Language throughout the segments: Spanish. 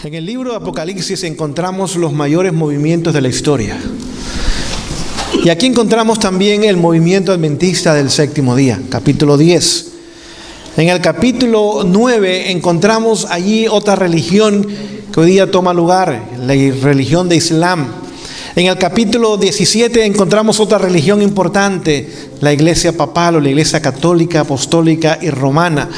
En el libro de Apocalipsis encontramos los mayores movimientos de la historia. Y aquí encontramos también el movimiento adventista del séptimo día, capítulo 10. En el capítulo 9 encontramos allí otra religión que hoy día toma lugar, la religión de Islam. En el capítulo 17 encontramos otra religión importante, la iglesia papal o la iglesia católica, apostólica y romana.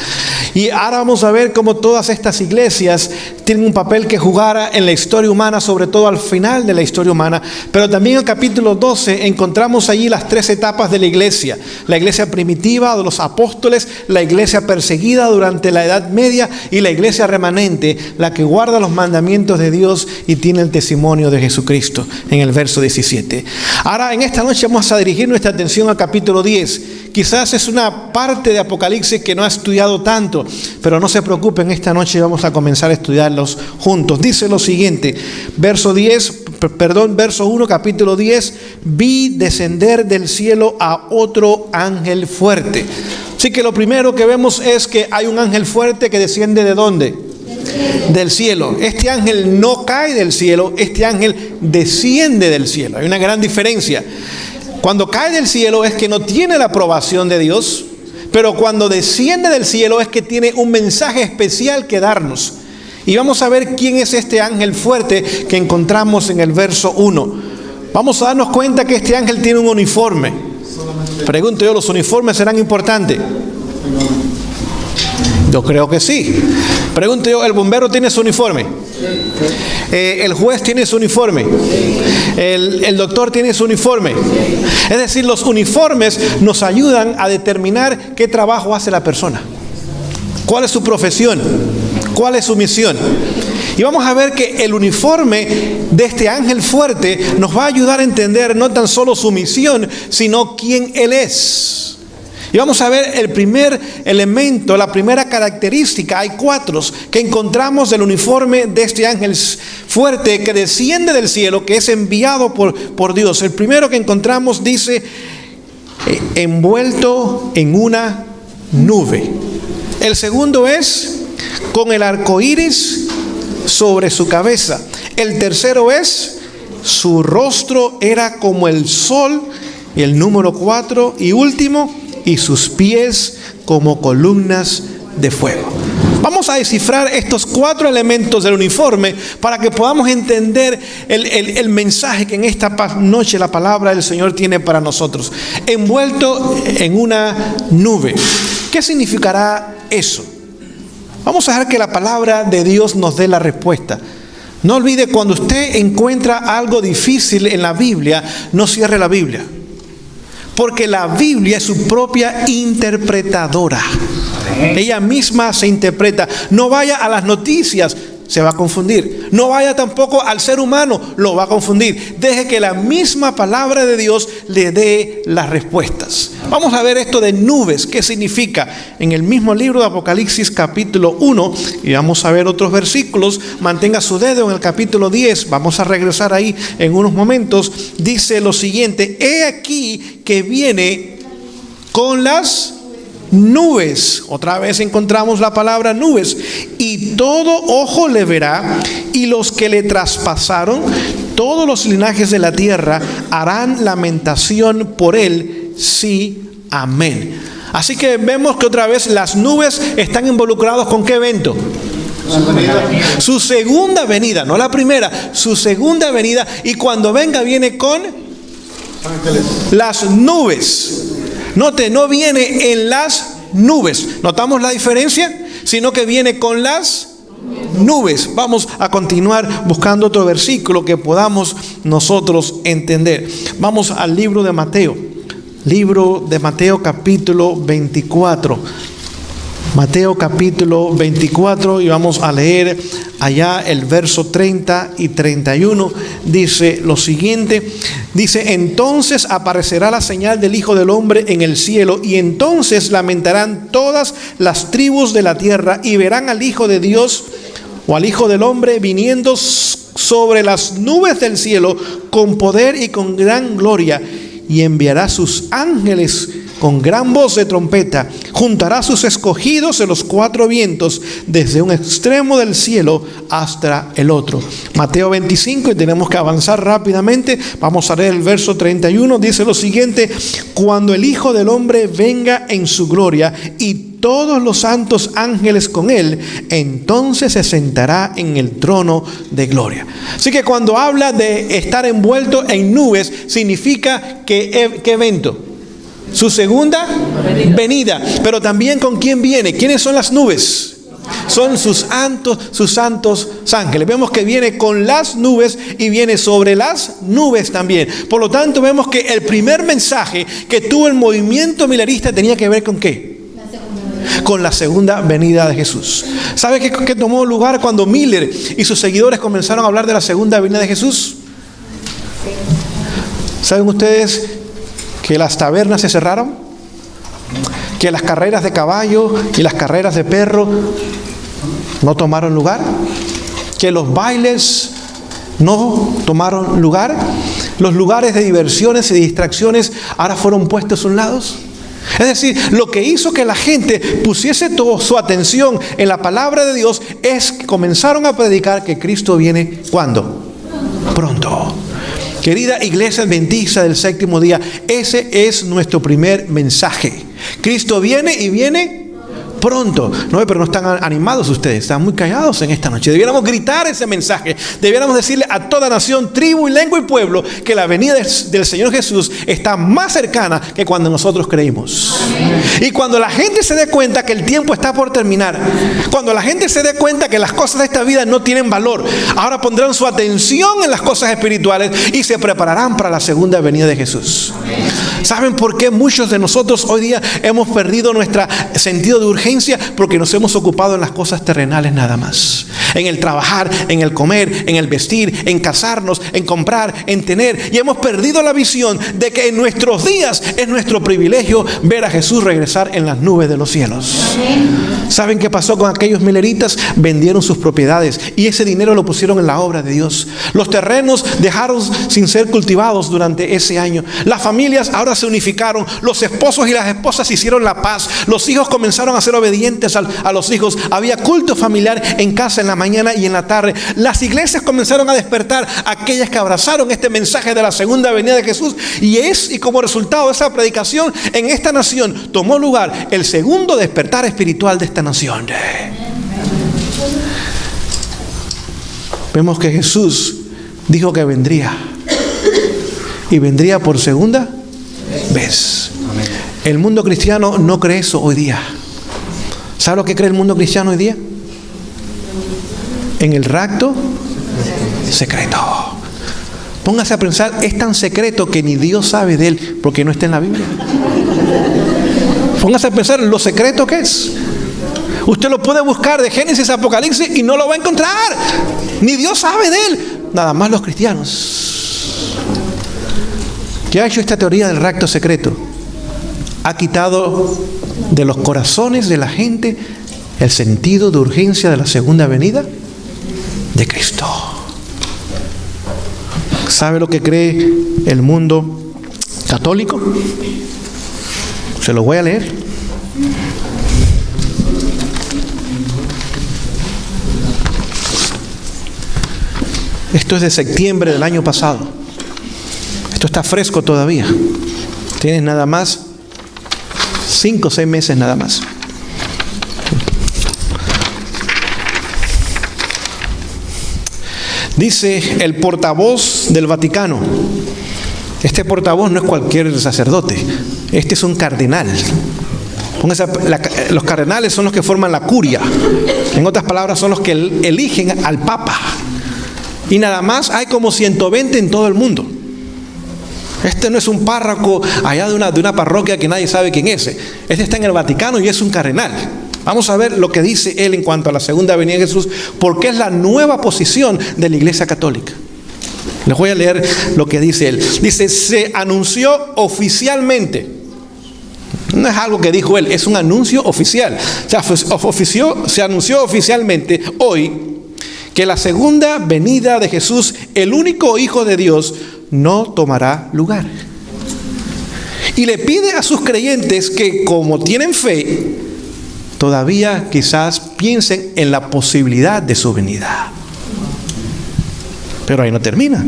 Y ahora vamos a ver cómo todas estas iglesias tienen un papel que jugar en la historia humana, sobre todo al final de la historia humana. Pero también en el capítulo 12 encontramos allí las tres etapas de la iglesia. La iglesia primitiva de los apóstoles, la iglesia perseguida durante la Edad Media y la iglesia remanente, la que guarda los mandamientos de Dios y tiene el testimonio de Jesucristo, en el verso 17. Ahora en esta noche vamos a dirigir nuestra atención al capítulo 10. Quizás es una parte de Apocalipsis que no ha estudiado tanto, pero no se preocupen, esta noche vamos a comenzar a estudiarlos juntos. Dice lo siguiente, verso 1, capítulo 10, vi descender del cielo a otro ángel fuerte. Así que lo primero que vemos es que hay un ángel fuerte que desciende ¿de dónde? Del cielo. Este ángel no cae del cielo, este ángel desciende del cielo. Hay una gran diferencia. Cuando cae del cielo es que no tiene la aprobación de Dios, pero cuando desciende del cielo es que tiene un mensaje especial que darnos. Y vamos a ver quién es este ángel fuerte que encontramos en el verso 1. Vamos a darnos cuenta que este ángel tiene un uniforme. Pregunto yo, ¿los uniformes serán importantes? Yo creo que sí. Pregunto yo, ¿el bombero tiene su uniforme? ¿El juez tiene su uniforme? ¿El doctor tiene su uniforme? Es decir, los uniformes nos ayudan a determinar qué trabajo hace la persona. ¿Cuál es su profesión? ¿Cuál es su misión? Y vamos a ver que el uniforme de este ángel fuerte nos va a ayudar a entender no tan solo su misión, sino quién él es. Y vamos a ver el primer elemento, la primera característica. Hay 4 que encontramos del uniforme de este ángel fuerte que desciende del cielo, que es enviado por Dios. El primero que encontramos dice, envuelto en una nube. El segundo es, con el arco iris sobre su cabeza. El tercero es, su rostro era como el sol. Y el número 4 y último, y sus pies como columnas de fuego. Vamos a descifrar estos 4 elementos del uniforme para que podamos entender el mensaje que en esta noche la palabra del Señor tiene para nosotros. Envuelto en una nube. ¿Qué significará eso? Vamos a dejar que la palabra de Dios nos dé la respuesta. No olvide, cuando usted encuentra algo difícil en la Biblia, no cierre la Biblia. Porque la Biblia es su propia interpretadora. Ella misma se interpreta. No vaya a las noticias, se va a confundir. No vaya tampoco al ser humano, lo va a confundir. Deje que la misma palabra de Dios le dé las respuestas. Vamos a ver esto de nubes, ¿qué significa? En el mismo libro de Apocalipsis capítulo 1, y vamos a ver otros versículos. Mantenga su dedo en el capítulo 10, vamos a regresar ahí en unos momentos. Dice lo siguiente, he aquí que viene con las nubes. Otra vez encontramos la palabra nubes. Y todo ojo le verá, y los que le traspasaron, todos los linajes de la tierra harán lamentación por él. Sí, amén. Así que vemos que otra vez las nubes están involucrados con qué evento. Su segunda venida, no la primera, su segunda venida. Y cuando venga viene con las nubes. Note, no viene en las nubes. ¿Notamos la diferencia? Sino que viene con las nubes. Vamos a continuar buscando otro versículo que podamos nosotros entender. Vamos al libro de Mateo. Libro de Mateo capítulo 24. Mateo capítulo 24, y vamos a leer allá el verso 30 y 31. Dice lo siguiente. Dice, entonces aparecerá la señal del Hijo del Hombre en el cielo, y entonces lamentarán todas las tribus de la tierra, y verán al Hijo de Dios o al Hijo del Hombre viniendo sobre las nubes del cielo con poder y con gran gloria, y enviará sus ángeles con gran voz de trompeta. Juntará a sus escogidos en los cuatro vientos, desde un extremo del cielo hasta el otro. Mateo 25, y tenemos que avanzar rápidamente. Vamos a leer el verso 31. Dice lo siguiente: cuando el Hijo del Hombre venga en su gloria y todos los santos ángeles con él, entonces se sentará en el trono de gloria. Así que cuando habla de estar envuelto en nubes, significa que ¿qué evento? Su segunda venida. Pero también ¿con quién viene? ¿Quiénes son las nubes? Son sus santos ángeles. Vemos que viene con las nubes y viene sobre las nubes también. Por lo tanto, vemos que el primer mensaje que tuvo el movimiento milerista tenía que ver con ¿qué? Con la segunda venida de Jesús. ¿Sabe qué tomó lugar cuando Miller y sus seguidores comenzaron a hablar de la segunda venida de Jesús? ¿Saben ustedes que las tabernas se cerraron? Que las carreras de caballo y las carreras de perro no tomaron lugar. Que los bailes no tomaron lugar. Los lugares de diversiones y distracciones ahora fueron puestos a un lado. Es decir, lo que hizo que la gente pusiese toda su atención en la palabra de Dios es que comenzaron a predicar que Cristo viene ¿cuándo? Pronto. Querida iglesia adventista del séptimo día, ese es nuestro primer mensaje. Cristo viene y viene pronto. No, pero no están animados ustedes, están muy callados en esta noche. Debiéramos gritar ese mensaje. Debiéramos decirle a toda nación, tribu y lengua y pueblo que la venida del Señor Jesús está más cercana que cuando nosotros creímos. Y cuando la gente se dé cuenta que el tiempo está por terminar, cuando la gente se dé cuenta que las cosas de esta vida no tienen valor, ahora pondrán su atención en las cosas espirituales y se prepararán para la segunda venida de Jesús. ¿Saben por qué muchos de nosotros hoy día hemos perdido nuestro sentido de urgencia? Porque nos hemos ocupado en las cosas terrenales nada más. En el trabajar, en el comer, en el vestir, en casarnos, en comprar, en tener. Y hemos perdido la visión de que en nuestros días es nuestro privilegio ver a Jesús regresar en las nubes de los cielos. ¿Saben qué pasó con aquellos mileritas? Vendieron sus propiedades y ese dinero lo pusieron en la obra de Dios. Los terrenos dejaron sin ser cultivados durante ese año. Las familias ahora se unificaron. Los esposos y las esposas hicieron la paz. Los hijos comenzaron a ser obedientes a los hijos. Había culto familiar en casa en la mañana y en la tarde. Las iglesias comenzaron a despertar, aquellas que abrazaron este mensaje de la segunda venida de Jesús, y como resultado de esa predicación en esta nación tomó lugar el segundo despertar espiritual de esta nación. Vemos que Jesús dijo que vendría, y vendría por segunda vez. El mundo cristiano no cree eso hoy día. ¿Sabe lo que cree el mundo cristiano hoy día? En el rapto secreto. Póngase a pensar, es tan secreto que ni Dios sabe de él porque no está en la Biblia. Póngase a pensar en lo secreto que es. Usted lo puede buscar de Génesis a Apocalipsis y no lo va a encontrar. Ni Dios sabe de él. Nada más los cristianos. ¿Qué ha hecho esta teoría del rapto secreto? Ha quitado de los corazones de la gente el sentido de urgencia de la segunda venida de Cristo. ¿Sabe lo que cree el mundo católico? Se lo voy a leer. Esto es de septiembre del año pasado. Esto está fresco todavía. Tienes nada más 5 o 6 meses nada más. Dice el portavoz del Vaticano. Este portavoz no es cualquier sacerdote. Este es un cardenal. Los cardenales son los que forman la curia. En otras palabras, son los que eligen al Papa. Y nada más hay como 120 en todo el mundo. Este no es un párroco allá de una parroquia que nadie sabe quién es. Este está en el Vaticano y es un cardenal. Vamos a ver lo que dice él en cuanto a la segunda venida de Jesús, porque es la nueva posición de la Iglesia Católica. Les voy a leer lo que dice él. Dice, se anunció oficialmente. No es algo que dijo él, es un anuncio oficial. O sea, se anunció oficialmente hoy que la segunda venida de Jesús, el único Hijo de Dios, no tomará lugar. Y le pide a sus creyentes que, como tienen fe, todavía quizás piensen en la posibilidad de su venida. Pero ahí no termina.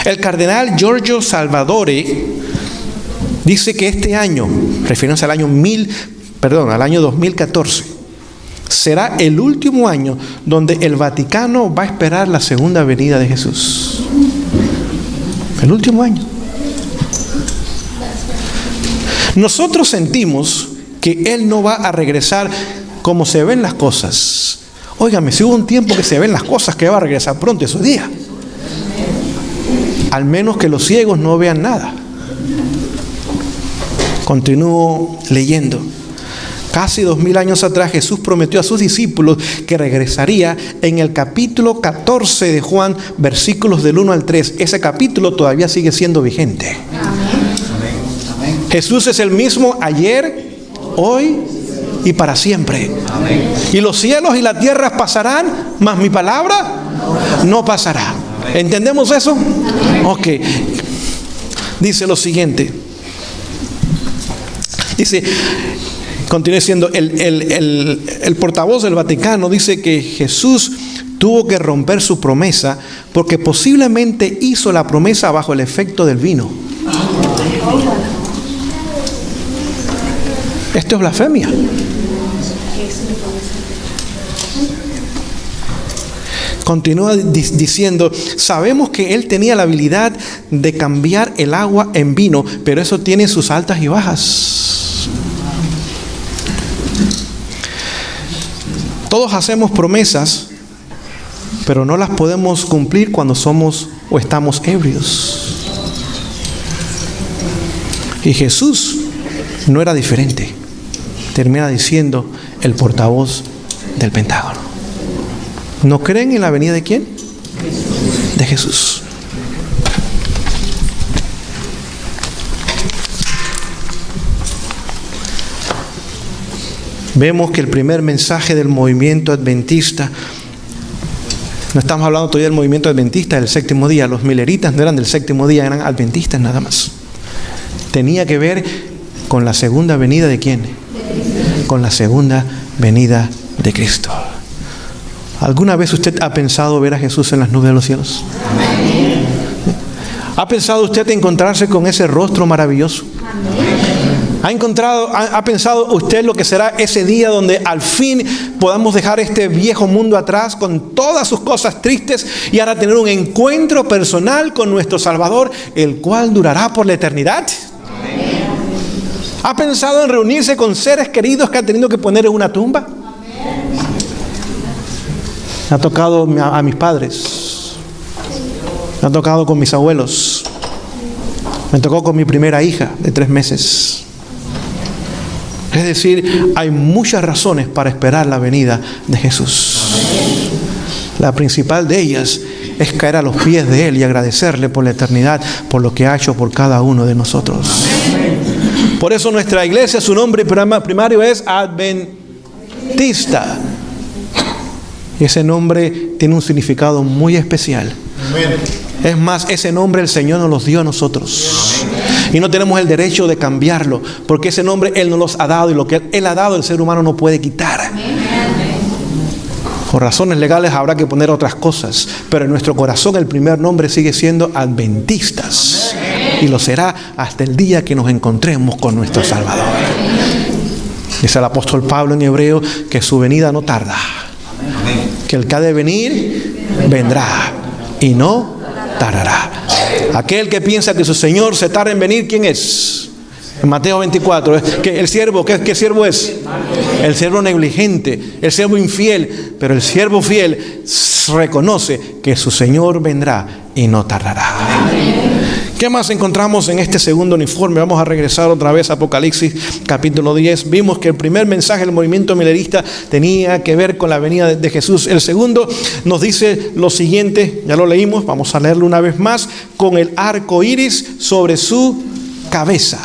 El cardenal Giorgio Salvadore dice que este año, refiriéndose al año 2014, será el último año donde el Vaticano va a esperar la segunda venida de Jesús. El último año. Nosotros sentimos que Él no va a regresar como se ven las cosas. Óigame, si hubo un tiempo que se ven las cosas, que va a regresar pronto, esos días. Al menos que los ciegos no vean nada. Continúo leyendo. Casi 2000 años atrás Jesús prometió a sus discípulos que regresaría en el capítulo 14 de Juan, versículos del 1 al 3. Ese capítulo todavía sigue siendo vigente. Jesús es el mismo ayer, hoy y para siempre. Y los cielos y la tierra pasarán, mas mi palabra no pasará. ¿Entendemos eso? Ok. Dice lo siguiente. Dice, continúe siendo el portavoz del Vaticano, dice que Jesús tuvo que romper su promesa porque posiblemente hizo la promesa bajo el efecto del vino. Esto es blasfemia. Continúa diciendo, sabemos que Él tenía la habilidad de cambiar el agua en vino, pero eso tiene sus altas y bajas. Todos hacemos promesas, pero no las podemos cumplir cuando somos o estamos ebrios. Y Jesús no era diferente. Termina diciendo el portavoz del Pentágono. ¿No creen en la venida de quién? De Jesús. Vemos que el primer mensaje del movimiento adventista, no estamos hablando todavía del movimiento adventista del séptimo día, los mileritas no eran del séptimo día, eran adventistas nada más. Tenía que ver con la segunda venida de quién? Con la segunda venida de Cristo. ¿Alguna vez usted ha pensado ver a Jesús en las nubes de los cielos? ¿Ha pensado usted encontrarse con ese rostro maravilloso? ¿Ha pensado usted lo que será ese día donde al fin podamos dejar este viejo mundo atrás con todas sus cosas tristes y ahora tener un encuentro personal con nuestro Salvador, el cual durará por la eternidad? ¿Ha pensado en reunirse con seres queridos que ha tenido que poner en una tumba? Me ha tocado a mis padres, me ha tocado con mis abuelos, me tocó con mi primera hija de 3 meses. Es decir, hay muchas razones para esperar la venida de Jesús. La principal de ellas es caer a los pies de Él y agradecerle por la eternidad, por lo que ha hecho por cada uno de nosotros. Por eso nuestra iglesia, su nombre primario es Adventista. Ese nombre tiene un significado muy especial. Es más, ese nombre el Señor nos los dio a nosotros. Y no tenemos el derecho de cambiarlo, porque ese nombre Él nos los ha dado y lo que Él ha dado el ser humano no puede quitar. Por razones legales habrá que poner otras cosas, pero en nuestro corazón el primer nombre sigue siendo Adventistas. Y lo será hasta el día que nos encontremos con nuestro Salvador. Dice el apóstol Pablo en Hebreo que su venida no tarda. Que el que ha de venir, vendrá y no tardará. Aquel que piensa que su Señor se tarda en venir, ¿quién es? En Mateo 24, que el siervo, ¿qué siervo es? El siervo negligente, el siervo infiel, pero el siervo fiel reconoce que su Señor vendrá y no tardará. ¿Qué más encontramos en este segundo uniforme? Vamos a regresar otra vez a Apocalipsis capítulo 10. Vimos que el primer mensaje del movimiento milerista tenía que ver con la venida de Jesús. El segundo nos dice lo siguiente, ya lo leímos, vamos a leerlo una vez más, con el arco iris sobre su cabeza.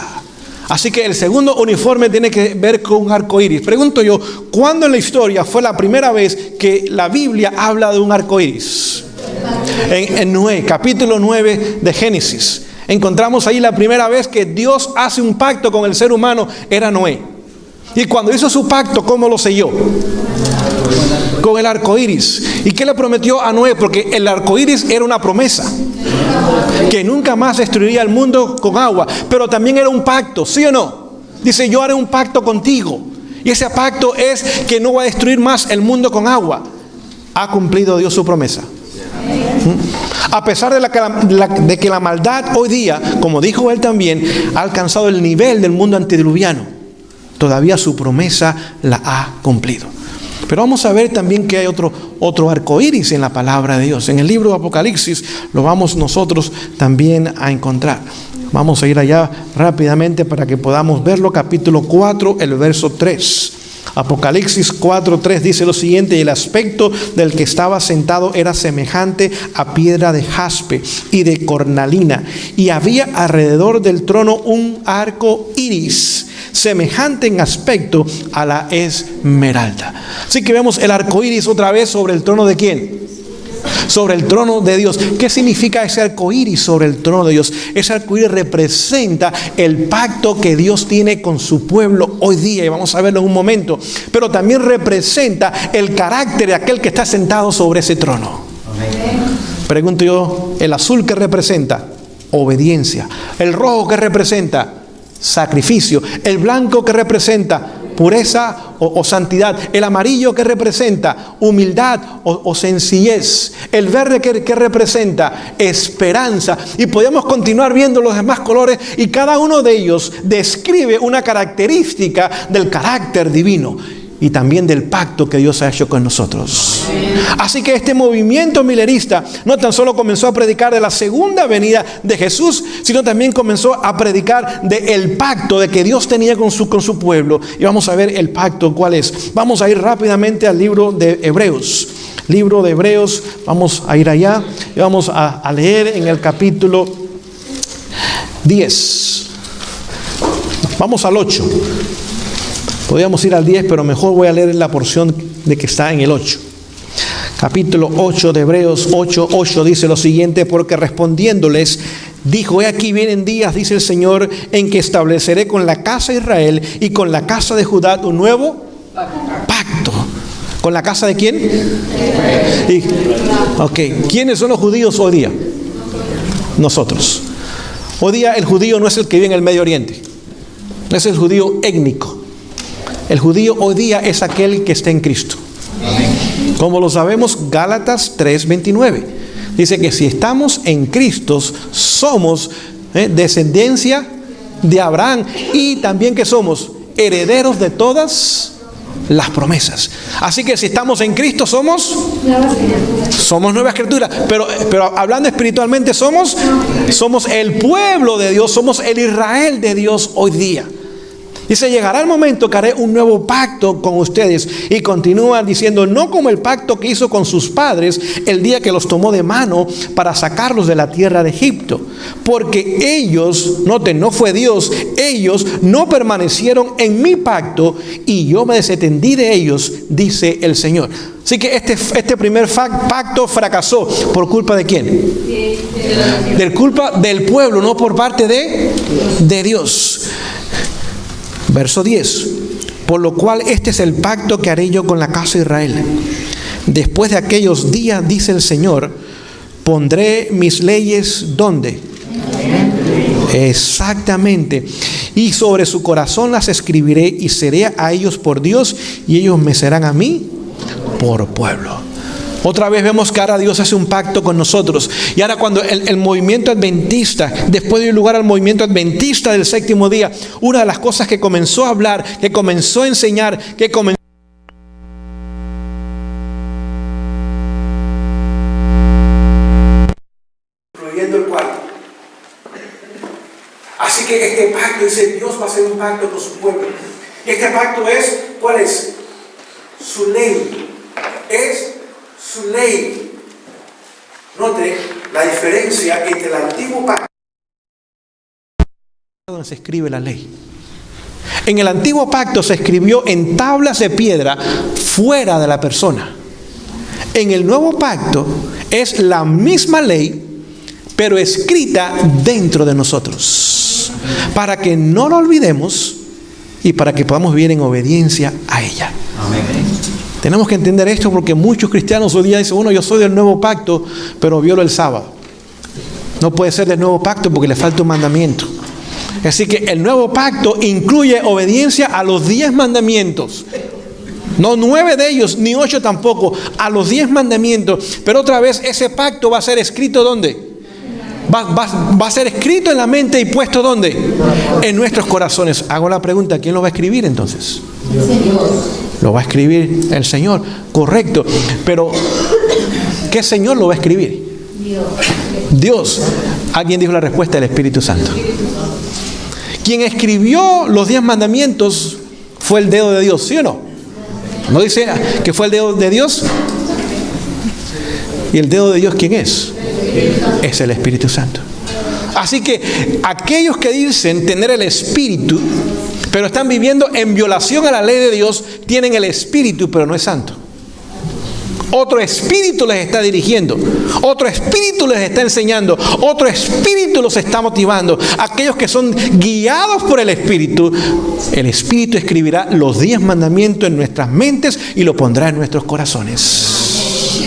Así que el segundo uniforme tiene que ver con un arco iris. Pregunto yo, ¿cuándo en la historia fue la primera vez que la Biblia habla de un arco iris? En Noé, capítulo 9 de Génesis. Encontramos ahí la primera vez que Dios hace un pacto con el ser humano, era Noé. Y cuando hizo su pacto, ¿cómo lo selló? Con el arco iris. ¿Y qué le prometió a Noé? Porque el arco iris era una promesa, que nunca más destruiría el mundo con agua. Pero también era un pacto, ¿sí o no? Dice, yo haré un pacto contigo. Y ese pacto es que no va a destruir más el mundo con agua. ¿Ha cumplido Dios su promesa? A pesar de que la maldad hoy día, como dijo él también, ha alcanzado el nivel del mundo antediluviano, todavía su promesa la ha cumplido. Pero vamos a ver también que hay otro arco iris en la palabra de Dios. En el libro de Apocalipsis lo vamos nosotros también a encontrar. Vamos a ir allá rápidamente para que podamos verlo. Capítulo 4, el verso 3. Apocalipsis 4:3 dice lo siguiente: y el aspecto del que estaba sentado era semejante a piedra de jaspe y de cornalina, y había alrededor del trono un arco iris semejante en aspecto a la esmeralda. Así que vemos el arco iris otra vez sobre el trono de ¿quién? Sobre el trono de Dios. ¿Qué significa ese arco iris sobre el trono de Dios? Ese arco iris representa el pacto que Dios tiene con su pueblo hoy día, y vamos a verlo en un momento. Pero también representa el carácter de aquel que está sentado sobre ese trono. Pregunto yo, ¿el azul qué representa? Obediencia. ¿El rojo qué representa? Sacrificio. ¿El blanco qué representa? Pureza o santidad. ¿El amarillo qué representa? Humildad o sencillez. ¿El verde qué representa? Esperanza. Y podemos continuar viendo los demás colores, y cada uno de ellos describe una característica del carácter divino y también del pacto que Dios ha hecho con nosotros. Así que este movimiento milerista no tan solo comenzó a predicar de la segunda venida de Jesús, sino también comenzó a predicar del pacto de que Dios tenía con su pueblo. Y vamos a ver el pacto cuál es. Vamos a ir rápidamente al libro de Hebreos. Libro de Hebreos, vamos a ir allá y vamos a leer en el capítulo 10. Vamos al 8. Podríamos ir al 10, pero mejor voy a leer la porción de que está en el 8. Capítulo 8 de Hebreos 8:8 dice lo siguiente: porque respondiéndoles, dijo, he aquí vienen días, dice el Señor, en que estableceré con la casa de Israel y con la casa de Judá un nuevo pacto. ¿Con la casa de quién? ¿Quiénes son los judíos hoy día? Nosotros. Hoy día el judío no es el que vive en el Medio Oriente, no es el judío étnico. El judío hoy día es aquel que está en Cristo. Como lo sabemos, Gálatas 3:29 dice que si estamos en Cristo, somos descendencia de Abraham, y también que somos herederos de todas las promesas. Así que si estamos en Cristo, somos nueva criatura. Pero hablando espiritualmente, somos el pueblo de Dios, somos el Israel de Dios hoy día. Dice, llegará el momento que haré un nuevo pacto con ustedes. Y continúa diciendo, no como el pacto que hizo con sus padres el día que los tomó de mano para sacarlos de la tierra de Egipto. Porque ellos, noten, no fue Dios, ellos no permanecieron en mi pacto y yo me desentendí de ellos, dice el Señor. Así que este primer pacto fracasó. ¿Por culpa de quién? De culpa del pueblo, no por parte de Dios. Verso 10. Por lo cual este es el pacto que haré yo con la casa de Israel. Después de aquellos días, dice el Señor, pondré mis leyes, ¿dónde? Exactamente. Y sobre su corazón las escribiré y seré a ellos por Dios y ellos me serán a mí por pueblo. Otra vez vemos que ahora Dios hace un pacto con nosotros. Y ahora cuando el movimiento adventista, después de ir lugar al movimiento adventista del séptimo día, una de las cosas que comenzó a hablar, que comenzó a enseñar, que comenzó incluyendo el cuarto. Así que este pacto, dice, Dios va a hacer un pacto con su pueblo. Y este pacto es, ¿cuál es? Su ley. Es su ley. Note la diferencia entre el antiguo pacto donde se escribe la ley. En el antiguo pacto se escribió en tablas de piedra fuera de la persona. En el nuevo pacto es la misma ley, pero escrita dentro de nosotros, para que no lo olvidemos y para que podamos vivir en obediencia a ella. Amén. Tenemos que entender esto porque muchos cristianos hoy día dicen, bueno, yo soy del nuevo pacto, pero violo el sábado. No puede ser del nuevo pacto porque le falta un mandamiento. Así que el nuevo pacto incluye obediencia a los 10 mandamientos. No 9 de ellos, ni 8 tampoco, a los 10 mandamientos. Pero otra vez, ese pacto va a ser escrito ¿dónde? Va a ser escrito en la mente y puesto ¿dónde? En nuestros corazones. Hago la pregunta, ¿quién lo va a escribir entonces? Lo va a escribir el Señor, correcto. Pero, ¿qué Señor lo va a escribir? Dios. Alguien dijo la respuesta, el Espíritu Santo. Quien escribió los 10 mandamientos fue el dedo de Dios, ¿sí o no? ¿No dice que fue el dedo de Dios? ¿Y el dedo de Dios quién es? Es el Espíritu Santo. Así que aquellos que dicen tener el Espíritu, pero están viviendo en violación a la ley de Dios, tienen el Espíritu, pero no es santo. Otro espíritu les está dirigiendo, otro espíritu les está enseñando, otro espíritu los está motivando. Aquellos que son guiados por el Espíritu escribirá los 10 mandamientos en nuestras mentes y lo pondrá en nuestros corazones.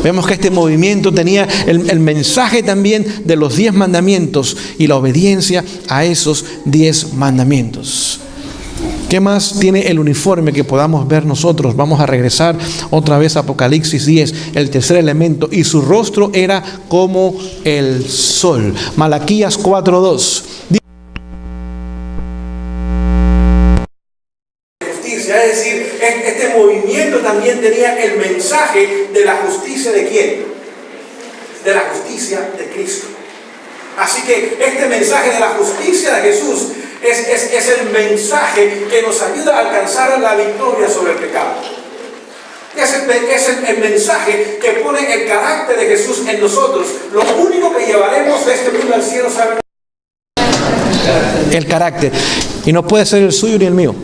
Vemos que este movimiento tenía el mensaje también de los 10 mandamientos y la obediencia a esos 10 mandamientos. ¿Qué más tiene el uniforme que podamos ver nosotros? Vamos a regresar otra vez a Apocalipsis 10, el tercer elemento. Y su rostro era como el sol. Malaquías 4:2. Justicia, es decir, este movimiento también tenía el mensaje de la justicia ¿de quién? De la justicia de Cristo. Así que este mensaje de la justicia de Jesús es el mensaje que nos ayuda a alcanzar la victoria sobre el pecado. Es el mensaje que pone el carácter de Jesús en nosotros. Lo único que llevaremos de este mundo al cielo, ¿saben? El carácter. Y no puede ser el suyo ni el mío.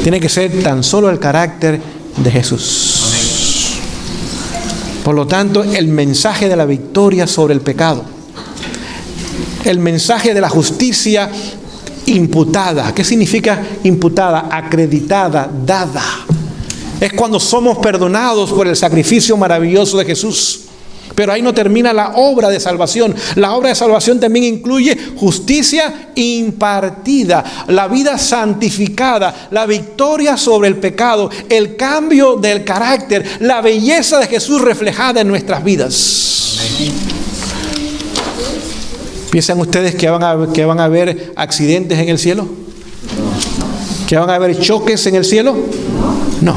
Tiene que ser tan solo el carácter de Jesús. Por lo tanto, el mensaje de la victoria sobre el pecado, el mensaje de la justicia imputada. ¿Qué significa imputada? Acreditada, dada. Es cuando somos perdonados por el sacrificio maravilloso de Jesús. Pero ahí no termina la obra de salvación. La obra de salvación también incluye justicia impartida, la vida santificada, la victoria sobre el pecado, el cambio del carácter, la belleza de Jesús reflejada en nuestras vidas. ¿Piensan ustedes que van a haber accidentes en el cielo? ¿Que van a haber choques en el cielo? No.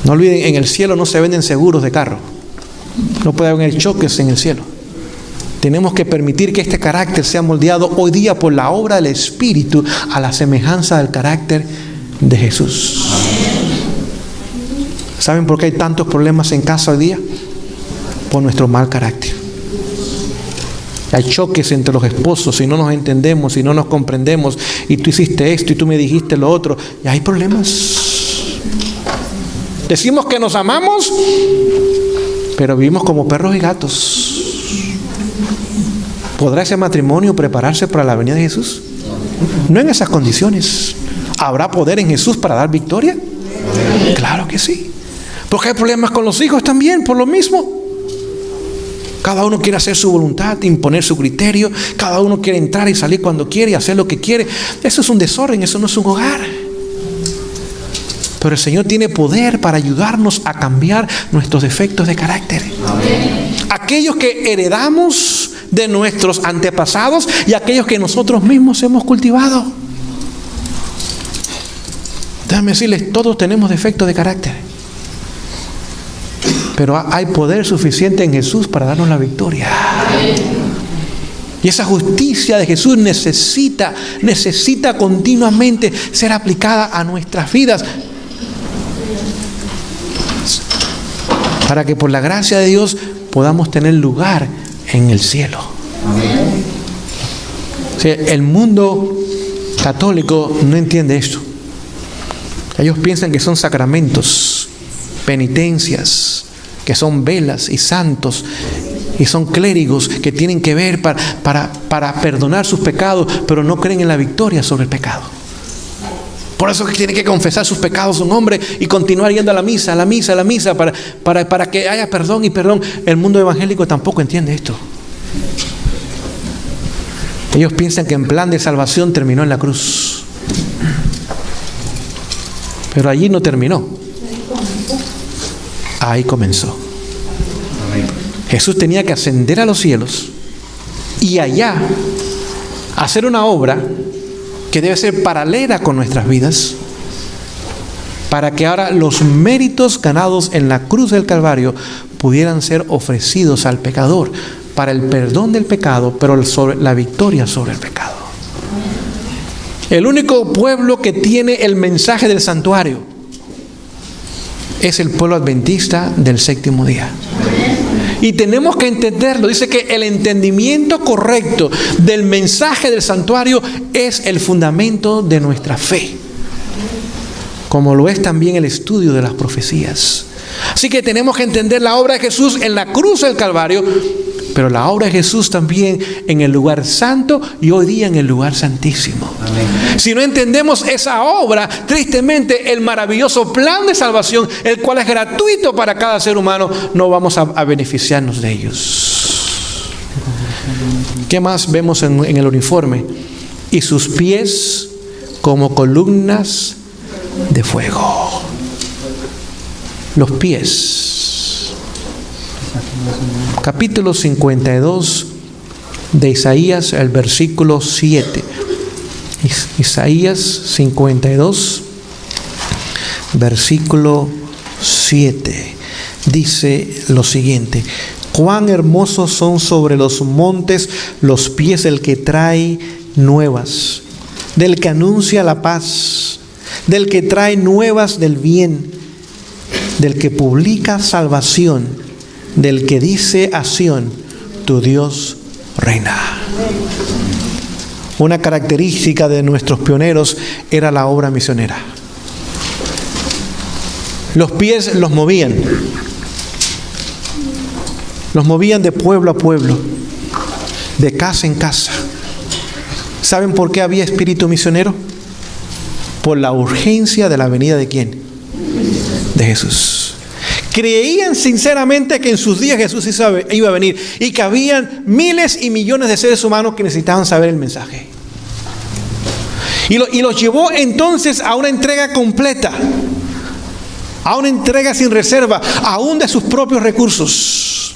No olviden, en el cielo no se venden seguros de carro. No puede haber choques en el cielo. Tenemos que permitir que este carácter sea moldeado hoy día por la obra del Espíritu a la semejanza del carácter de Jesús. ¿Saben por qué hay tantos problemas en casa hoy día? Por nuestro mal carácter. Hay choques entre los esposos y no nos entendemos y no nos comprendemos. Y tú hiciste esto y tú me dijiste lo otro. Y hay problemas. Decimos que nos amamos, pero vivimos como perros y gatos. ¿Podrá ese matrimonio prepararse para la venida de Jesús? No en esas condiciones. ¿Habrá poder en Jesús para dar victoria? Claro que sí. Porque hay problemas con los hijos también, por lo mismo. Cada uno quiere hacer su voluntad, imponer su criterio. Cada uno quiere entrar y salir cuando quiere y hacer lo que quiere. Eso es un desorden, eso no es un hogar. Pero el Señor tiene poder para ayudarnos a cambiar nuestros defectos de carácter. Amén. Aquellos que heredamos de nuestros antepasados y aquellos que nosotros mismos hemos cultivado. Déjame decirles, todos tenemos defectos de carácter. Pero hay poder suficiente en Jesús para darnos la victoria. Y esa justicia de Jesús necesita continuamente ser aplicada a nuestras vidas. Para que por la gracia de Dios podamos tener lugar en el cielo. O sea, el mundo católico no entiende esto. Ellos piensan que son sacramentos, penitencias, que son velas y santos. Y son clérigos que tienen que ver para perdonar sus pecados, pero no creen en la victoria sobre el pecado. Por eso que tiene que confesar sus pecados un hombre y continuar yendo a la misa, para que haya perdón y perdón. El mundo evangélico tampoco entiende esto. Ellos piensan que el plan de salvación terminó en la cruz. Pero allí no terminó. Ahí comenzó. Jesús tenía que ascender a los cielos y allá hacer una obra que debe ser paralela con nuestras vidas, para que ahora los méritos ganados en la cruz del Calvario pudieran ser ofrecidos al pecador para el perdón del pecado, pero sobre la victoria sobre el pecado. El único pueblo que tiene el mensaje del santuario es el pueblo adventista del séptimo día. Y tenemos que entenderlo. Dice que el entendimiento correcto del mensaje del santuario es el fundamento de nuestra fe, como lo es también el estudio de las profecías. Así que tenemos que entender la obra de Jesús en la cruz del Calvario, pero la obra de Jesús también en el lugar santo y hoy día en el lugar santísimo. Amén. Si no entendemos esa obra, tristemente el maravilloso plan de salvación, el cual es gratuito para cada ser humano, no vamos a beneficiarnos de ellos. ¿Qué más vemos en el uniforme? Y sus pies como columnas de fuego. Los pies. Capítulo 52 de Isaías, el versículo 7. Isaías 52, versículo 7. Dice lo siguiente: cuán hermosos son sobre los montes los pies del que trae nuevas, del que anuncia la paz, del que trae nuevas del bien, del que publica salvación, del que dice a Sión, tu Dios reina. Una característica de nuestros pioneros era la obra misionera. Los pies los movían de pueblo a pueblo, de casa en casa. ¿Saben por qué había espíritu misionero? Por la urgencia de la venida ¿de quién? De Jesús. Creían sinceramente que en sus días Jesús iba a venir y que habían miles y millones de seres humanos que necesitaban saber el mensaje. Y los llevó entonces a una entrega completa, a una entrega sin reserva, aún de sus propios recursos.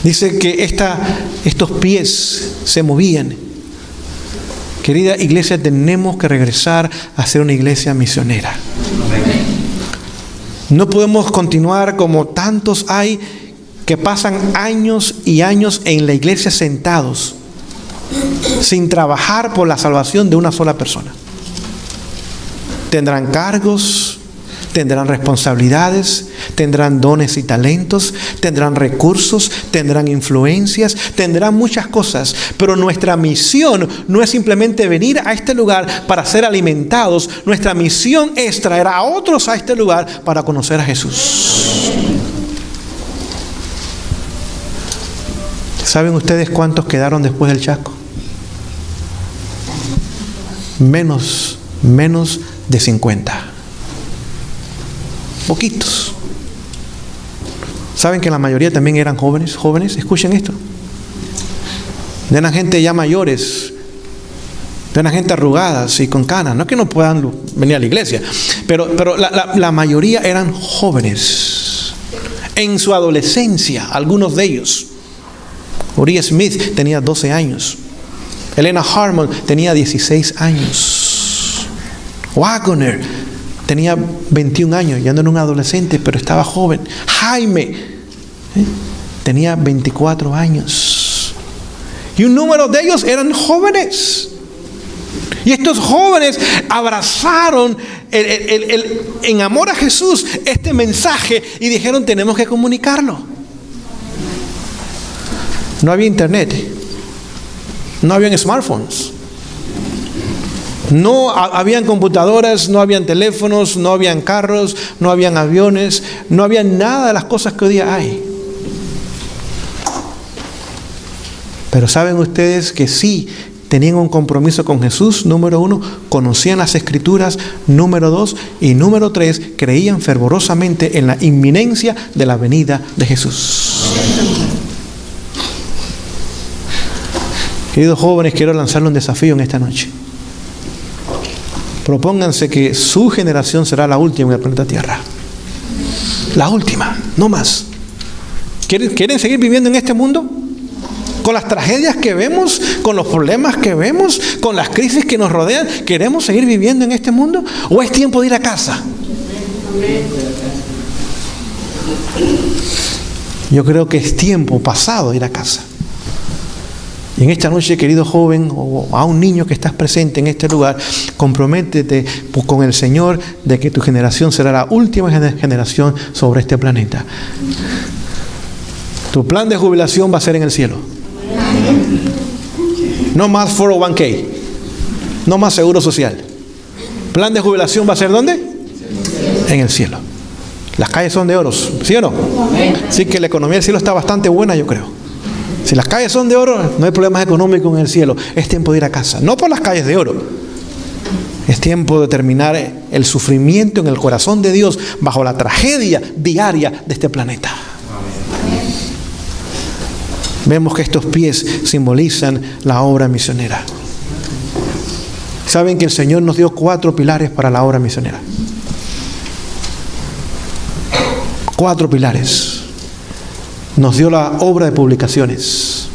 Dice que estos pies se movían. Querida iglesia, tenemos que regresar a ser una iglesia misionera. No podemos continuar como tantos hay que pasan años y años en la iglesia sentados sin trabajar por la salvación de una sola persona. Tendrán cargos, tendrán responsabilidades, tendrán dones y talentos, tendrán recursos, tendrán influencias, tendrán muchas cosas, pero nuestra misión no es simplemente venir a este lugar para ser alimentados. Nuestra misión es traer a otros a este lugar para conocer a Jesús. ¿Saben ustedes cuántos quedaron después del Chaco? Menos de 50. Poquitos. ¿Saben que la mayoría también eran jóvenes? Escuchen esto. Eran gente ya mayores, eran gente arrugadas y con canas. No es que no puedan venir a la iglesia, pero la mayoría eran jóvenes. En su adolescencia, algunos de ellos. Uriah Smith tenía 12 años. Elena Harmon tenía 16 años. Wagner tenía 21 años, ya no era un adolescente, pero estaba joven. Jaime tenía 24 años. Y un número de ellos eran jóvenes. Y estos jóvenes abrazaron en amor a Jesús este mensaje y dijeron: tenemos que comunicarlo. No había internet, no habían smartphones, no habían computadoras, no habían teléfonos, no habían carros, no habían aviones, no había nada de las cosas que hoy día hay. Pero ¿saben ustedes que sí tenían un compromiso con Jesús? Número 1, conocían las Escrituras. Número 2 y número 3, creían fervorosamente en la inminencia de la venida de Jesús. Queridos jóvenes, quiero lanzarle un desafío en esta noche. Propónganse que su generación será la última en el planeta Tierra. La última, no más. ¿Quieren seguir viviendo en este mundo? Con las tragedias que vemos, con los problemas que vemos, con las crisis que nos rodean, ¿queremos seguir viviendo en este mundo? ¿O es tiempo de ir a casa? Yo creo que es tiempo pasado de ir a casa. Y en esta noche, querido joven, o a un niño que estás presente en este lugar, comprométete con el Señor de que tu generación será la última generación sobre este planeta. Tu plan de jubilación va a ser en el cielo. No más 401k, no más seguro social. Plan de jubilación va a ser ¿dónde? En el cielo. Las calles son de oro, ¿sí o no? Así que la economía del cielo está bastante buena, yo creo. Si las calles son de oro, no hay problemas económicos en el cielo. Es tiempo de ir a casa, no por las calles de oro. Es tiempo de terminar el sufrimiento en el corazón de Dios bajo la tragedia diaria de este planeta. Vemos que estos pies simbolizan la obra misionera. Saben que el Señor nos dio 4 pilares para la obra misionera. 4 pilares. Nos dio la obra de publicaciones.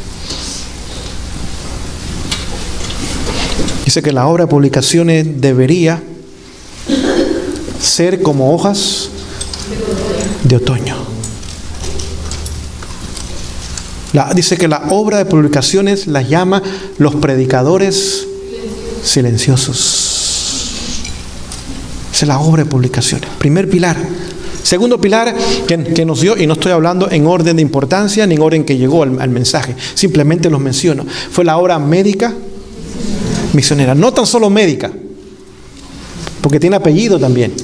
Dice que la obra de publicaciones debería ser como hojas de otoño. Dice que la obra de publicaciones la llama los predicadores silenciosos. Esa es la obra de publicaciones. Primer pilar. Segundo pilar que nos dio, y no estoy hablando en orden de importancia ni en orden que llegó al mensaje, simplemente los menciono, fue la obra médica misionera. No tan solo médica, porque tiene apellido también.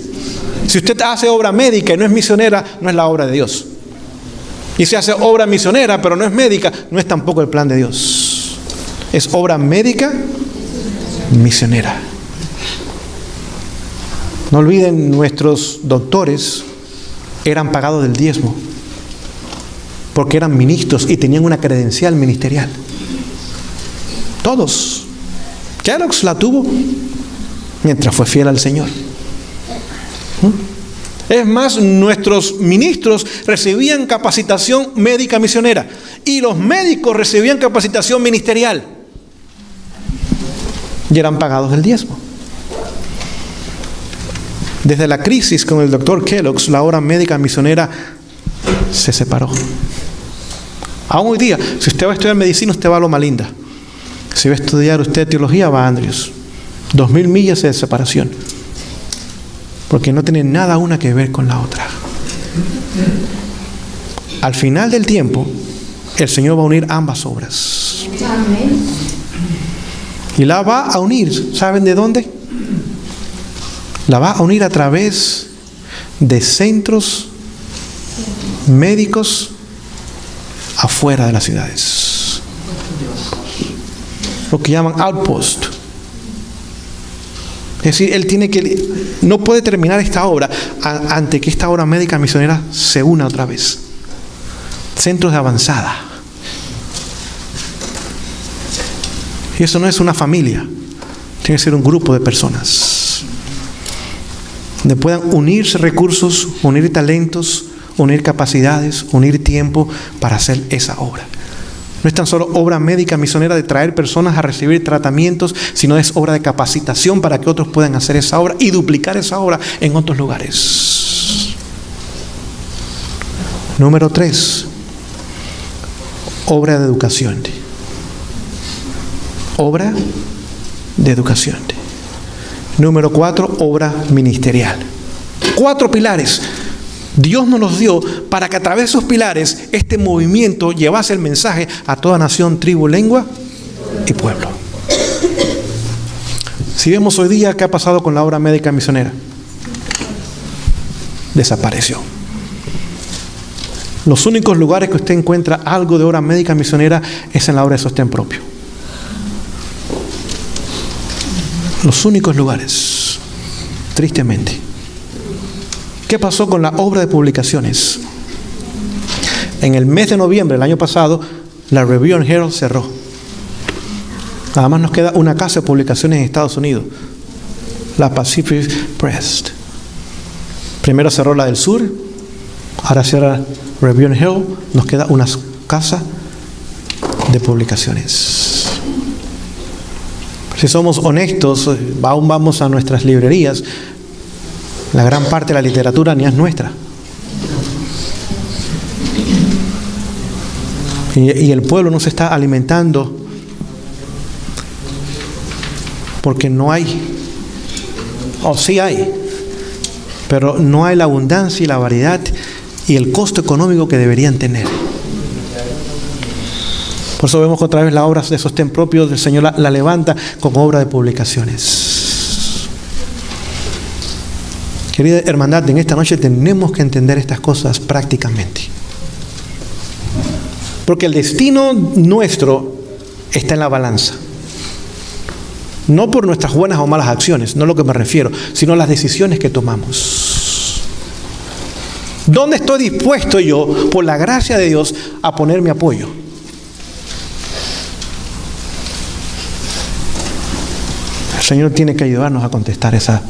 Si usted hace obra médica y no es misionera, no es la obra de Dios. Y si hace obra misionera pero no es médica, no es tampoco el plan de Dios. Es obra médica misionera. No olviden, nuestros doctores eran pagados del diezmo, porque eran ministros y tenían una credencial ministerial. Todos. Kellogg's la tuvo mientras fue fiel al Señor. Es más, nuestros ministros recibían capacitación médica misionera y los médicos recibían capacitación ministerial y eran pagados del diezmo. Desde la crisis con el doctor Kellogg's, la obra médica misionera se separó. Aún hoy día, si usted va a estudiar medicina, usted va a Loma Linda. Si va a estudiar usted teología, va a Andrews. 2000 millas de separación. Porque no tiene nada una que ver con la otra. Al final del tiempo, el Señor va a unir ambas obras. Y la va a unir, ¿saben de dónde? La va a unir a través de centros médicos afuera de las ciudades. Lo que llaman outpost. Es decir, no puede terminar esta obra antes que esta obra médica misionera se una otra vez. Centros de avanzada. Y eso no es una familia, tiene que ser un grupo de personas donde puedan unirse recursos, unir talentos, unir capacidades, unir tiempo para hacer esa obra. No es tan solo obra médica misionera de traer personas a recibir tratamientos, sino es obra de capacitación para que otros puedan hacer esa obra y duplicar esa obra en otros lugares. Número 3, obra de educación. Obra de educación. Número 4, obra ministerial. 4 pilares. Dios nos los dio para que a través de esos pilares este movimiento llevase el mensaje a toda nación, tribu, lengua y pueblo. Si vemos hoy día qué ha pasado con la obra médica misionera, desapareció. Los únicos lugares que usted encuentra algo de obra médica misionera es en la obra de sostén propio. Los únicos lugares, tristemente. ¿Qué pasó con la obra de publicaciones? En el mes de noviembre del año pasado, la Review and Herald cerró. Nada más nos queda una casa de publicaciones en Estados Unidos, la Pacific Press. Primero cerró la del sur, ahora cierra Review and Herald, nos queda una casa de publicaciones. Si somos honestos, aún vamos a nuestras librerías, la gran parte de la literatura ni es nuestra. Y el pueblo no se está alimentando porque no hay, o sí hay, pero no hay la abundancia y la variedad y el costo económico que deberían tener. Por eso vemos que otra vez la obra de sostén propio del Señor la levanta como obra de publicaciones. Querida hermandad, en esta noche tenemos que entender estas cosas prácticamente. Porque el destino nuestro está en la balanza. No por nuestras buenas o malas acciones, no es lo que me refiero, sino las decisiones que tomamos. ¿Dónde estoy dispuesto yo, por la gracia de Dios, a poner mi apoyo? El Señor tiene que ayudarnos a contestar esa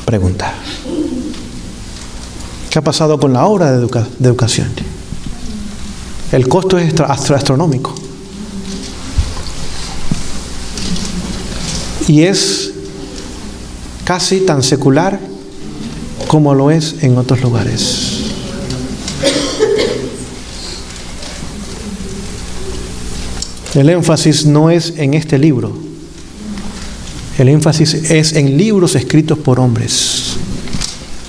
pregunta. ¿Qué ha pasado con la obra de educación? El costo es astronómico. Y es casi tan secular como lo es en otros lugares. El énfasis no es en este libro. El énfasis es en libros escritos por hombres,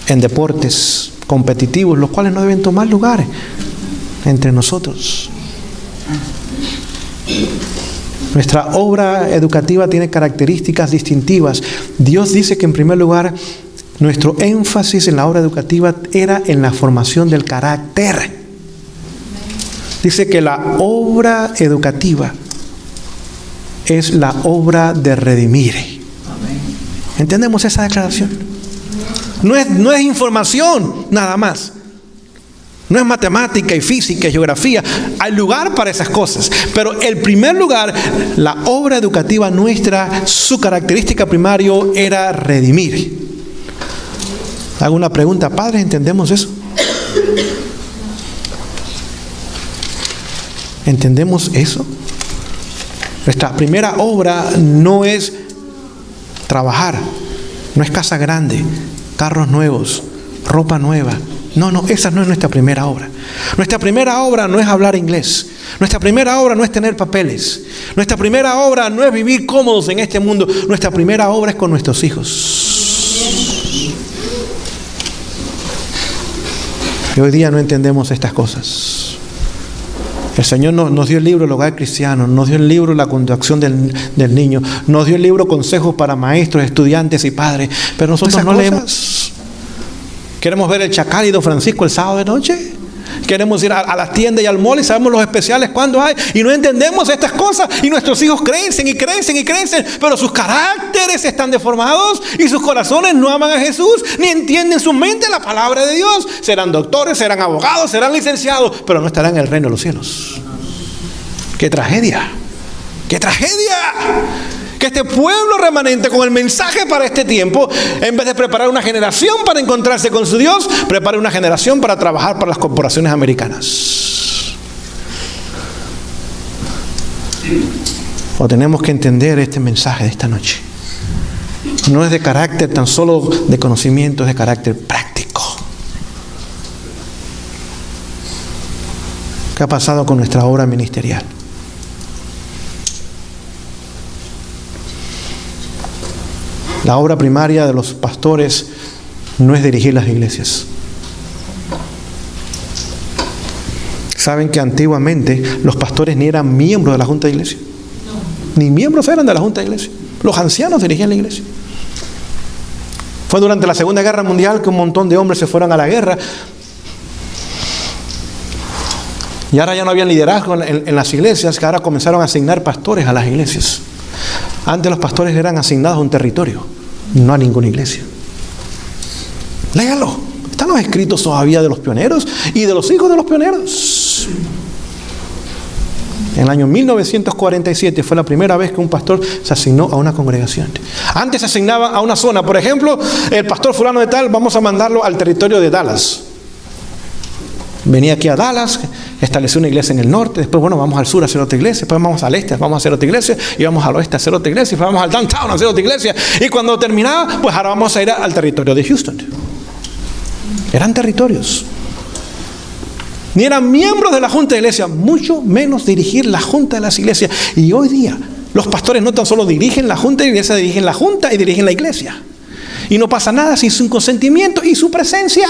en deportes competitivos, los cuales no deben tomar lugar entre nosotros. Nuestra obra educativa tiene características distintivas. Dios dice que en primer lugar, nuestro énfasis en la obra educativa era en la formación del carácter. Dice que la obra educativa es la obra de redimir. ¿Entendemos esa declaración? No es información nada más. No es matemática y física y geografía. Hay lugar para esas cosas. Pero el primer lugar, la obra educativa nuestra, su característica primaria era redimir. Hago una pregunta, padres, ¿entendemos eso? ¿Entendemos eso? Nuestra primera obra no es trabajar, no es casa grande, carros nuevos, ropa nueva. No, esa no es nuestra primera obra. Nuestra primera obra no es hablar inglés. Nuestra primera obra no es tener papeles. Nuestra primera obra no es vivir cómodos en este mundo. Nuestra primera obra es con nuestros hijos. Y hoy día no entendemos estas cosas. El Señor nos dio el libro El Hogar Cristiano, nos dio el libro La Conducción del Niño, nos dio el libro Consejos para Maestros, Estudiantes y Padres, pero nosotros no leemos. ¿Queremos ver el Chacal y Don Francisco el sábado de noche? Queremos ir a las tiendas y al mall y sabemos los especiales cuando hay, y no entendemos estas cosas, y nuestros hijos crecen y crecen y crecen, pero sus caracteres están deformados y sus corazones no aman a Jesús ni entienden su mente la palabra de Dios. Serán doctores, serán abogados, serán licenciados, pero no estarán en el reino de los cielos. ¡Qué tragedia! ¡Qué tragedia! Que este pueblo remanente con el mensaje para este tiempo, en vez de preparar una generación para encontrarse con su Dios, prepare una generación para trabajar para las corporaciones americanas. O tenemos que entender este mensaje de esta noche. No es de carácter tan solo de conocimiento, es de carácter práctico. ¿Qué ha pasado con nuestra obra ministerial? La obra primaria de los pastores no es dirigir las iglesias. ¿Saben que antiguamente los pastores ni eran miembros de la junta de iglesia? Ni miembros eran de la junta de iglesia. Los ancianos dirigían la iglesia. Fue durante la Segunda Guerra Mundial que un montón de hombres se fueron a la guerra Y ahora ya no había liderazgo en las iglesias, que ahora comenzaron a asignar pastores a las iglesias. Antes los pastores eran asignados a un territorio, no a ninguna iglesia. Léalo. Están los escritos todavía de los pioneros y de los hijos de los pioneros. En el año 1947 fue la primera vez que un pastor se asignó a una congregación. Antes se asignaba a una zona. Por ejemplo, el pastor fulano de tal, vamos a mandarlo al territorio de Dallas. Venía aquí a Dallas, estableció una iglesia en el norte, después vamos al sur a hacer otra iglesia, después vamos al este, vamos a hacer otra iglesia, y vamos al oeste a hacer otra iglesia, y después vamos al downtown a hacer otra iglesia. Y cuando terminaba, pues ahora vamos a ir al territorio de Houston. Eran territorios. Ni eran miembros de la junta de iglesia, mucho menos dirigir la junta de las iglesias. Y hoy día, los pastores no tan solo dirigen la junta de iglesia, dirigen la junta y dirigen la iglesia. Y no pasa nada sin su consentimiento y su presencia.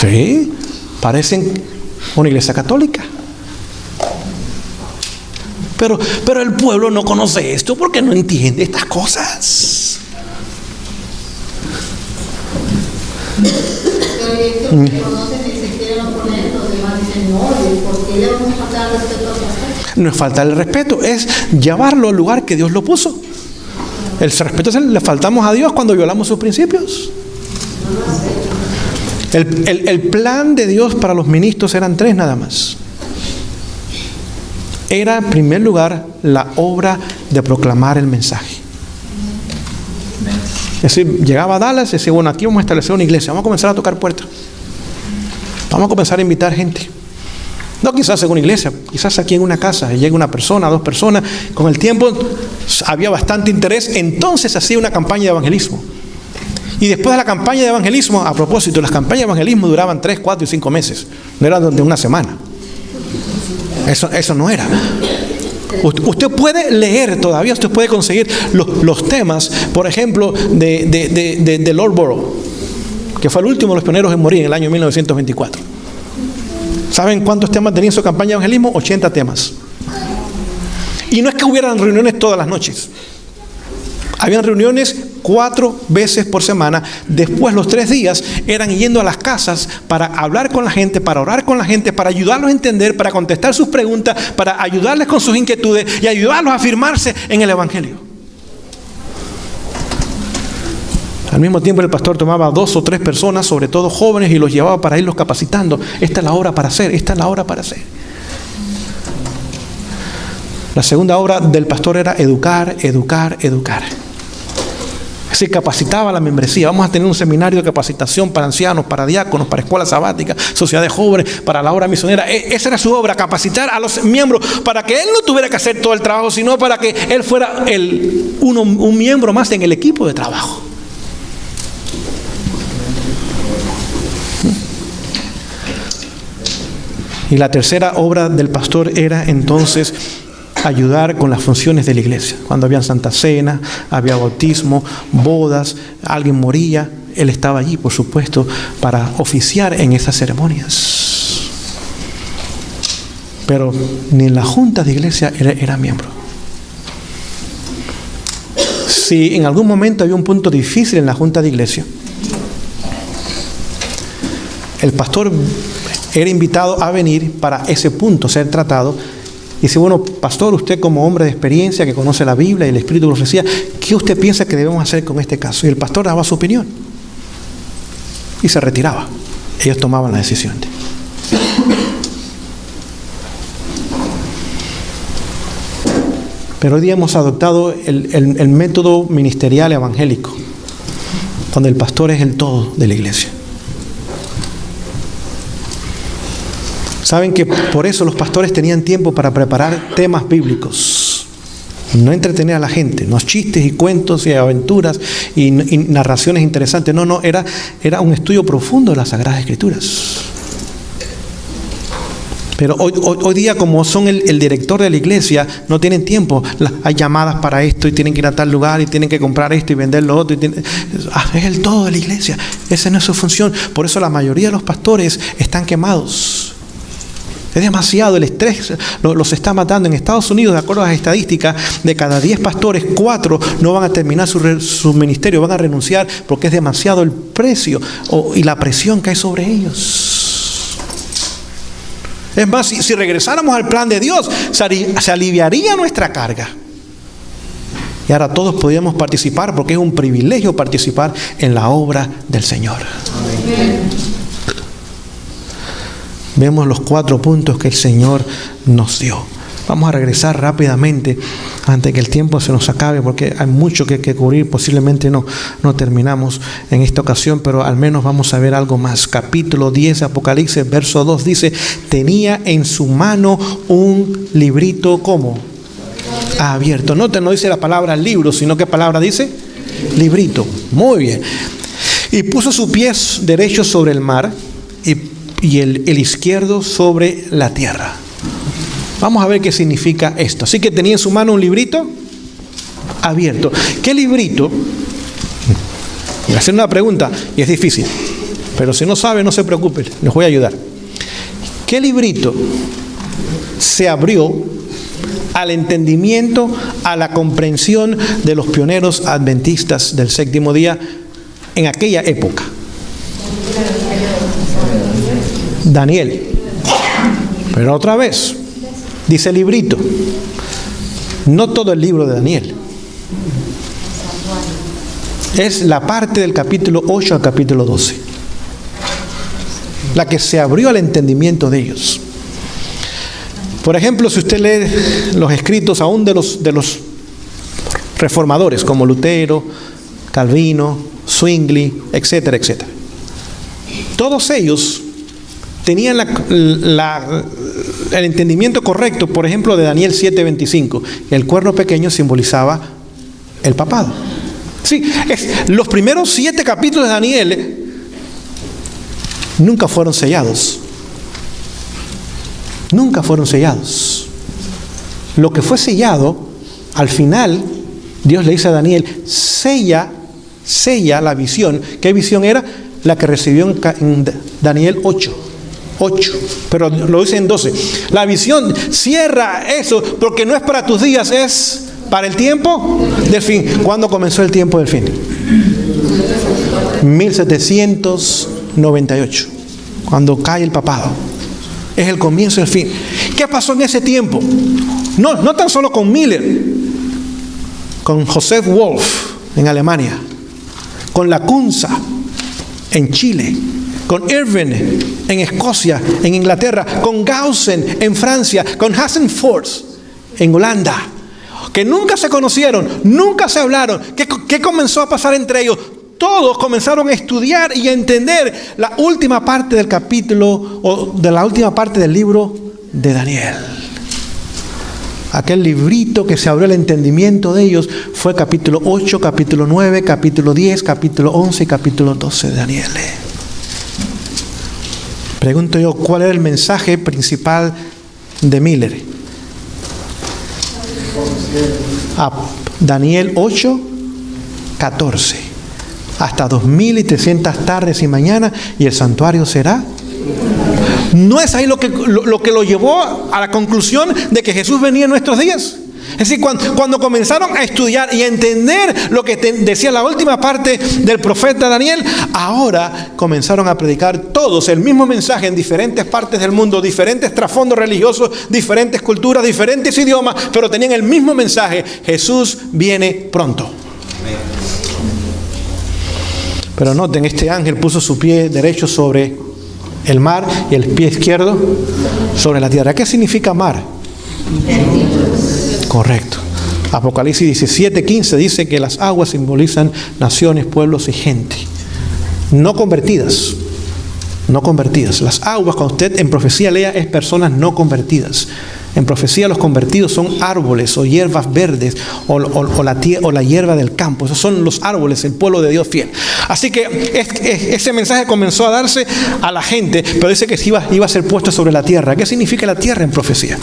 Sí, parecen una iglesia católica. Pero el pueblo no conoce esto porque no entiende estas cosas. No es faltar el respeto, es llevarlo al lugar que Dios lo puso. El respeto le faltamos a Dios cuando violamos sus principios. El plan de Dios para los ministros eran 3 nada más. Era, en primer lugar, la obra de proclamar el mensaje. Es decir, llegaba a Dallas y decía, bueno, aquí vamos a establecer una iglesia, vamos a comenzar a tocar puertas. Vamos a comenzar a invitar gente. No quizás en una iglesia, quizás aquí en una casa, llega una persona, 2 personas. Con el tiempo había bastante interés, entonces hacía una campaña de evangelismo. Y después de la campaña de evangelismo, a propósito, las campañas de evangelismo duraban 3, 4 y 5 meses. No eran de una semana. Eso no era. Usted puede leer todavía, usted puede conseguir los temas, por ejemplo, de Lord Borough, que fue el último de los pioneros en morir en el año 1924. ¿Saben cuántos temas tenía en su campaña de evangelismo? 80 temas. Y no es que hubieran reuniones todas las noches. Habían reuniones 4 veces por semana. Después, los 3 días eran yendo a las casas para hablar con la gente, para orar con la gente, para ayudarlos a entender, para contestar sus preguntas, para ayudarles con sus inquietudes y ayudarlos a afirmarse en el evangelio. Al mismo tiempo, el pastor tomaba 2 o 3 personas, sobre todo jóvenes, y los llevaba para irlos capacitando. Esta es la obra para hacer, esta es la obra para hacer. La segunda obra del pastor era educar, educar, educar. Es decir, capacitaba a la membresía. Vamos a tener un seminario de capacitación para ancianos, para diáconos, para escuelas sabáticas, sociedad de jóvenes, para la obra misionera. Esa era su obra, capacitar a los miembros para que él no tuviera que hacer todo el trabajo, sino para que él fuera un miembro más en el equipo de trabajo. Y la tercera obra del pastor era entonces ayudar con las funciones de la iglesia. Cuando había Santa Cena, había bautismo, bodas, alguien moría, él estaba allí, por supuesto, para oficiar en esas ceremonias. Pero ni en la junta de iglesia era miembro. Si en algún momento había un punto difícil en la junta de iglesia, el pastor era invitado a venir para ese punto, ser tratado. Y dice, bueno, pastor, usted como hombre de experiencia que conoce la Biblia y el Espíritu de profecía, ¿qué usted piensa que debemos hacer con este caso? Y el pastor daba su opinión y se retiraba. Ellos tomaban la decisión. Pero hoy día hemos adoptado el método ministerial evangélico, donde el pastor es el todo de la iglesia. Saben que por eso los pastores tenían tiempo para preparar temas bíblicos, no entretener a la gente, no chistes y cuentos y aventuras y narraciones interesantes. No, era un estudio profundo de las Sagradas Escrituras. Pero hoy día, como son el director de la iglesia, no tienen tiempo. Hay llamadas para esto y tienen que ir a tal lugar y tienen que comprar esto y vender lo otro. Es el todo de la iglesia. Esa no es su función. Por eso la mayoría de los pastores están quemados. Es demasiado, el estrés los está matando. En Estados Unidos, de acuerdo a las estadísticas, de cada 10 pastores, 4 no van a terminar su ministerio, van a renunciar porque es demasiado el precio y la presión que hay sobre ellos. Es más, si regresáramos al plan de Dios, se aliviaría nuestra carga. Y ahora todos podríamos participar porque es un privilegio participar en la obra del Señor. Vemos los 4 puntos que el Señor nos dio. Vamos a regresar rápidamente antes que el tiempo se nos acabe, porque hay mucho que cubrir. Posiblemente no terminamos en esta ocasión, pero al menos vamos a ver algo más. Capítulo 10 de Apocalipsis, verso 2 dice: tenía en su mano un librito, ¿cómo? Abierto. No dice la palabra libro, sino ¿qué palabra dice? Librito. Muy bien. Y puso su pie derecho sobre el mar y el izquierdo sobre la tierra. Vamos a ver qué significa esto. Así que tenía en su mano un librito abierto. ¿Qué librito? Voy a hacer una pregunta y es difícil, pero si no sabe, no se preocupe, les voy a ayudar. ¿Qué librito se abrió al entendimiento, a la comprensión de los pioneros adventistas del séptimo día en aquella época? Daniel. Pero otra vez, dice librito. No todo el libro de Daniel. Es la parte del capítulo 8 al capítulo 12. La que se abrió al entendimiento de ellos. Por ejemplo, si usted lee los escritos aún de los reformadores, como Lutero, Calvino, Zwingli, etcétera, etcétera. Todos ellos tenían el entendimiento correcto, por ejemplo, de Daniel 7:25. El cuerno pequeño simbolizaba el papado. Sí, los primeros 7 capítulos de Daniel nunca fueron sellados. Nunca fueron sellados. Lo que fue sellado, al final, Dios le dice a Daniel: sella la visión. ¿Qué visión era? La que recibió en Daniel 8, pero lo dice en 12. La visión, cierra eso, porque no es para tus días, es para el tiempo del fin. ¿Cuándo comenzó el tiempo del fin? 1798, cuando cae el papado. Es el comienzo del fin. ¿Qué pasó en ese tiempo? No tan solo con Miller, con Joseph Wolf en Alemania, con Lacunza en Chile, con Irving en Escocia, en Inglaterra, con Gaussen en Francia, con Hassenford en Holanda, que nunca se conocieron, nunca se hablaron. ¿Qué comenzó a pasar entre ellos? Todos comenzaron a estudiar y a entender la última parte del capítulo o de la última parte del libro de Daniel. Aquel librito que se abrió el entendimiento de ellos fue capítulo 8, capítulo 9, capítulo 10, capítulo 11 y capítulo 12 de Daniel. Pregunto yo, ¿cuál era el mensaje principal de Miller? Daniel 8, 14. Hasta 2300 tardes y mañanas y el santuario será. ¿No es ahí lo que lo llevó a la conclusión de que Jesús venía en nuestros días? Es decir, cuando comenzaron a estudiar y a entender lo que decía la última parte del profeta Daniel, ahora comenzaron a predicar todos el mismo mensaje en diferentes partes del mundo, diferentes trasfondos religiosos, diferentes culturas, diferentes idiomas, pero tenían el mismo mensaje: Jesús viene pronto. Pero noten, este ángel puso su pie derecho sobre el mar y el pie izquierdo sobre la tierra. ¿Qué significa mar? Correcto. Apocalipsis 17:15 dice que las aguas simbolizan naciones, pueblos y gente. No convertidas. No convertidas. Las aguas, cuando usted en profecía lea, es personas no convertidas. En profecía los convertidos son árboles o hierbas verdes o la hierba del campo. Esos son los árboles, el pueblo de Dios fiel. Así que ese mensaje comenzó a darse a la gente, pero dice que iba a ser puesto sobre la tierra. ¿Qué significa la tierra en profecía?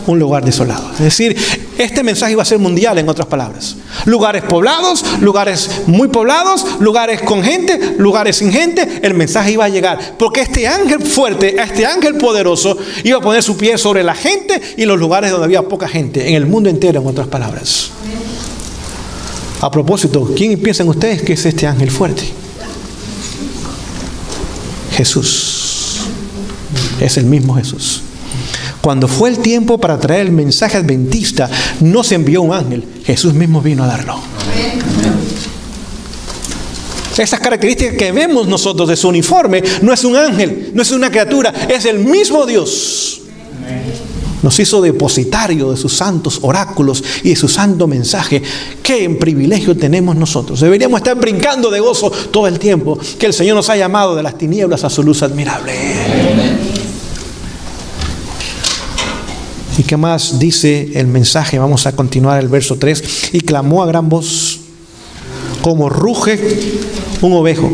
Un lugar desolado. Es decir, este mensaje iba a ser mundial, en otras palabras. Lugares poblados, lugares muy poblados, lugares con gente, lugares sin gente, el mensaje iba a llegar. Porque este ángel fuerte, este ángel poderoso, iba a poner su pie sobre la gente y los lugares donde había poca gente, en el mundo entero, en otras palabras. A propósito, ¿quién piensan ustedes que es este ángel fuerte? Jesús. Es el mismo Jesús. Cuando fue el tiempo para traer el mensaje adventista, no se envió un ángel, Jesús mismo vino a darlo. Esas características que vemos nosotros de su uniforme no es un ángel, no es una criatura, es el mismo Dios. Nos hizo depositario de sus santos oráculos y de su santo mensaje. ¡Qué privilegio tenemos nosotros! Deberíamos estar brincando de gozo todo el tiempo, que el Señor nos ha llamado de las tinieblas a su luz admirable. ¿Y qué más dice el mensaje? Vamos a continuar el verso 3. Y clamó a gran voz, como ruge un ovejo.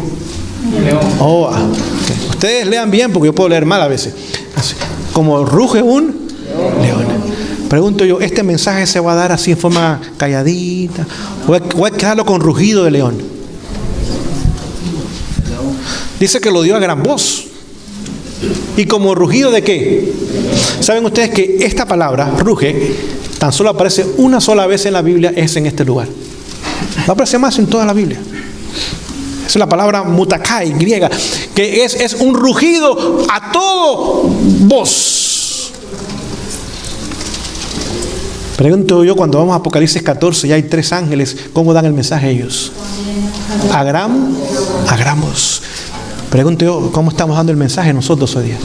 Oh, okay. Ustedes lean bien porque yo puedo leer mal a veces. Así, como ruge un león. Pregunto yo, ¿este mensaje se va a dar así en forma calladita? ¿O hay que darlo con rugido de león? Dice que lo dio a gran voz. ¿Y como rugido de qué? ¿Saben ustedes que esta palabra, ruge, tan solo aparece una sola vez en la Biblia, es en este lugar? No aparece más en toda la Biblia. Es la palabra mutakai, griega, que es un rugido a todo voz. Pregunto yo, cuando vamos a Apocalipsis 14, ya hay 3 ángeles, ¿cómo dan el mensaje a ellos? A gran voz. Pregunto yo, ¿cómo estamos dando el mensaje nosotros hoy día?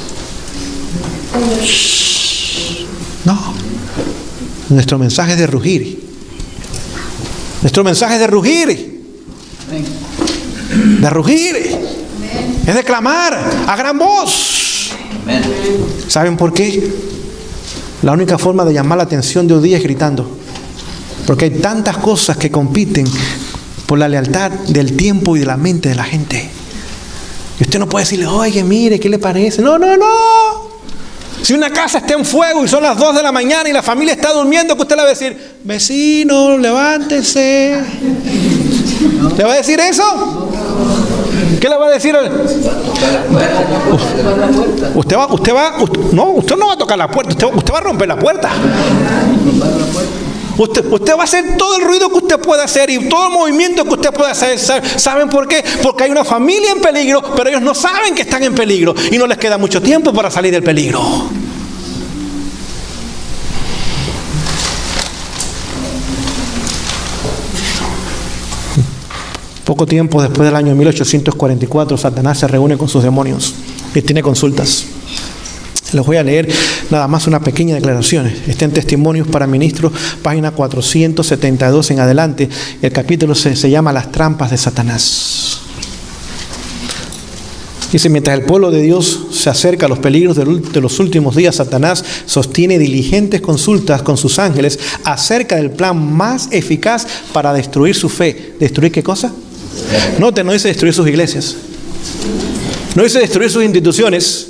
No. Nuestro mensaje es de rugir. Nuestro mensaje es de rugir. De rugir. Es de clamar a gran voz. ¿Saben por qué? La única forma de llamar la atención de hoy día es gritando. Porque hay tantas cosas que compiten por la lealtad del tiempo y de la mente de la gente. Y usted no puede decirle, oye, mire, ¿qué le parece? No. Si una casa está en fuego y son las 2 de la mañana y la familia está durmiendo, que usted le va a decir, vecino, levántese. ¿Le va a decir eso? ¿Qué le va a decir? Usted no va a tocar la puerta, usted va a romper la puerta. Usted va a hacer todo el ruido que usted pueda hacer y todo el movimiento que usted pueda hacer. ¿Saben por qué? Porque hay una familia en peligro, pero ellos no saben que están en peligro y no les queda mucho tiempo para salir del peligro. Poco tiempo después del año 1844, Satanás se reúne con sus demonios y tiene consultas. Les voy a leer nada más una pequeña declaración. Está en Testimonios para Ministros, página 472 en adelante. El capítulo se llama Las trampas de Satanás. Dice, mientras el pueblo de Dios se acerca a los peligros de los últimos días, Satanás sostiene diligentes consultas con sus ángeles acerca del plan más eficaz para destruir su fe. ¿Destruir qué cosa? Note, no dice destruir sus iglesias. No dice destruir sus instituciones.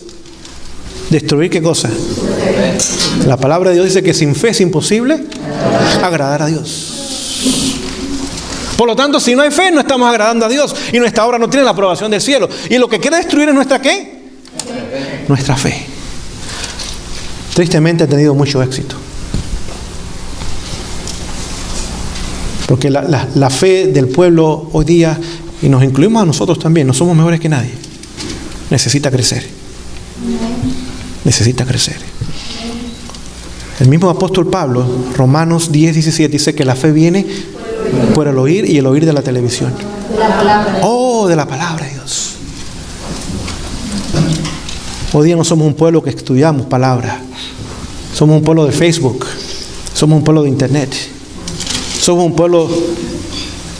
¿Destruir qué cosa? La palabra de Dios dice que sin fe es imposible agradar a Dios. Por lo tanto, si no hay fe, no estamos agradando a Dios y nuestra obra no tiene la aprobación del cielo. Y lo que quiere destruir es nuestra ¿qué? Nuestra fe. Tristemente ha tenido mucho éxito. Porque la fe del pueblo hoy día, y nos incluimos a nosotros también, no somos mejores que nadie, necesita crecer. Necesita crecer. El mismo apóstol Pablo, Romanos 10:17, dice que la fe viene por el oír y el oír de la televisión. De la palabra de Dios. Hoy día no somos un pueblo que estudiamos palabra. Somos un pueblo de Facebook. Somos un pueblo de internet. Somos un pueblo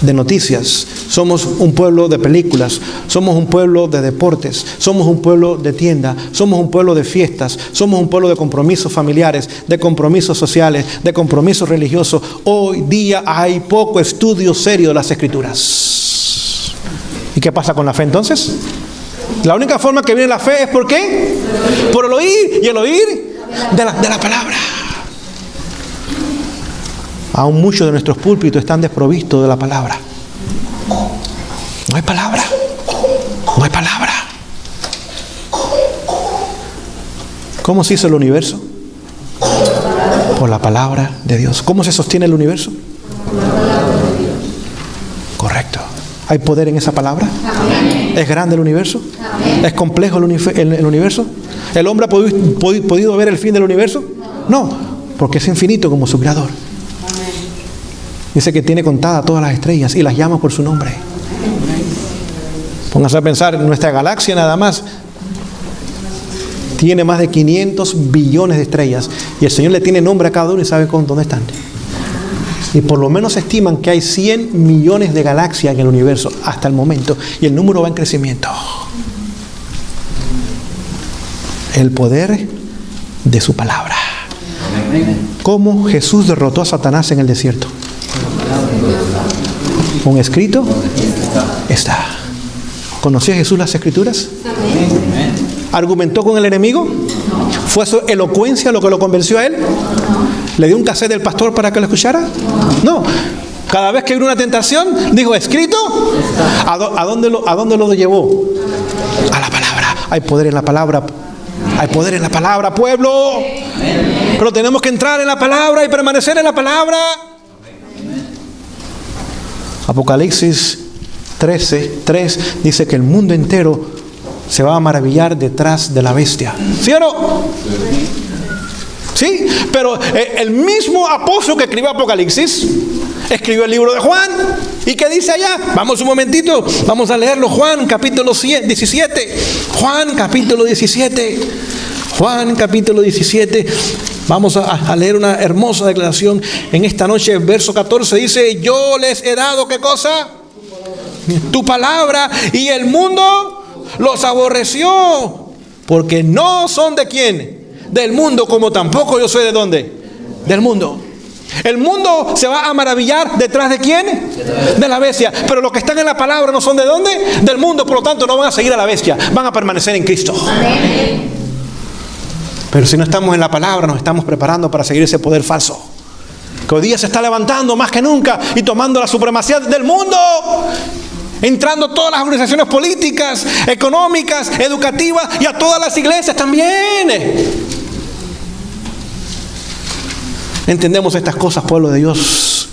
de noticias. Somos un pueblo de películas, somos un pueblo de deportes, somos un pueblo de tienda, somos un pueblo de fiestas, somos un pueblo de compromisos familiares, de compromisos sociales, de compromisos religiosos. Hoy día hay poco estudio serio de las Escrituras. ¿Y qué pasa con la fe entonces? La única forma que viene la fe es ¿por qué? Por el oír y el oír de la palabra. Aún muchos de nuestros púlpitos están desprovistos de la palabra. No hay palabra. No hay palabra. ¿Cómo se hizo el universo? Por la palabra de Dios. ¿Cómo se sostiene el universo? Correcto. ¿Hay poder en esa palabra? ¿Es grande el universo? ¿Es complejo el universo? ¿El hombre ha podido ver el fin del universo? No, porque es infinito como su creador. Dice que tiene contadas todas las estrellas y las llama por su nombre. Pónganse a pensar, en nuestra galaxia nada más tiene más de 500 billones de estrellas. Y el Señor le tiene nombre a cada uno y sabe dónde están. Y por lo menos estiman que hay 100 millones de galaxias en el universo hasta el momento. Y el número va en crecimiento. El poder de su palabra. ¿Cómo Jesús derrotó a Satanás en el desierto? ¿Un escrito? Está. ¿Conocía Jesús las Escrituras? ¿Argumentó con el enemigo? ¿Fue su elocuencia lo que lo convenció a él? ¿Le dio un cassette del pastor para que lo escuchara? No. Cada vez que vino una tentación, dijo, ¿escrito? ¿A dónde lo llevó? A la palabra. Hay poder en la palabra. Hay poder en la palabra, pueblo. Pero tenemos que entrar en la palabra y permanecer en la palabra. Apocalipsis 13:3 dice que el mundo entero se va a maravillar detrás de la bestia. ¿Sí o no? Sí, pero el mismo apóstol que escribió Apocalipsis escribió el libro de Juan. ¿Y qué dice allá? Vamos un momentito, vamos a leerlo. Juan capítulo 17. Juan capítulo 17. Juan capítulo 17. Vamos a leer una hermosa declaración en esta noche. Verso 14 dice, yo les he dado, ¿qué cosa? Tu palabra, y el mundo los aborreció, porque no son de quién, del mundo, como tampoco yo soy de dónde, del mundo. El mundo se va a maravillar detrás de quién, de la bestia. Pero los que están en la palabra no son de dónde, del mundo. Por lo tanto no van a seguir a la bestia, van a permanecer en Cristo. Pero si no estamos en la palabra, nos estamos preparando para seguir ese poder falso que hoy día se está levantando más que nunca y tomando la supremacía del mundo, entrando todas las organizaciones políticas, económicas, educativas y a todas las iglesias también. Entendemos estas cosas, pueblo de Dios.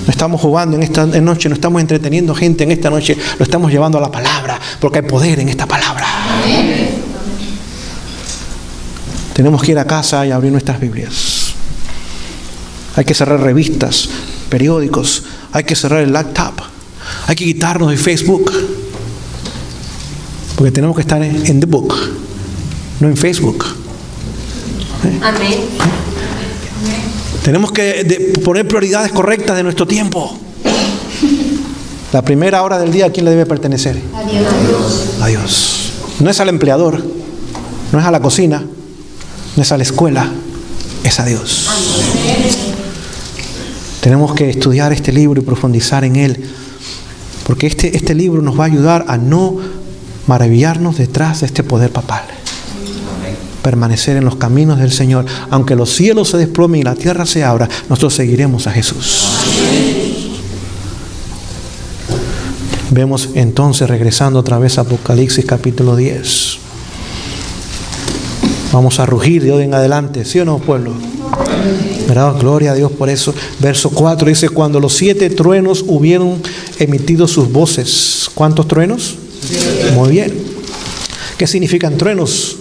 No estamos jugando en esta noche, no estamos entreteniendo gente en esta noche, lo estamos llevando a la palabra, porque hay poder en esta palabra. Tenemos que ir a casa y abrir nuestras Biblias. Hay que cerrar revistas, periódicos, hay que cerrar el laptop. Hay que quitarnos de Facebook, porque tenemos que estar en the book, no en Facebook. Amén. Tenemos que poner prioridades correctas de nuestro tiempo. La primera hora del día, ¿a quién le debe pertenecer? A Dios. A Dios. No es al empleador, no es a la cocina, no es a la escuela, es a Dios. Amén. Tenemos que estudiar este libro y profundizar en él, porque este libro nos va a ayudar a no maravillarnos detrás de este poder papal. Permanecer en los caminos del Señor. Aunque los cielos se desplomen y la tierra se abra, nosotros seguiremos a Jesús. Vemos entonces, regresando otra vez a Apocalipsis capítulo 10. Vamos a rugir de hoy en adelante, ¿sí o no, pueblo? ¿Verdad? Gloria a Dios por eso. Verso 4 dice, cuando los 7 truenos hubieron emitido sus voces. ¿Cuántos truenos? Muy bien. ¿Qué significan truenos?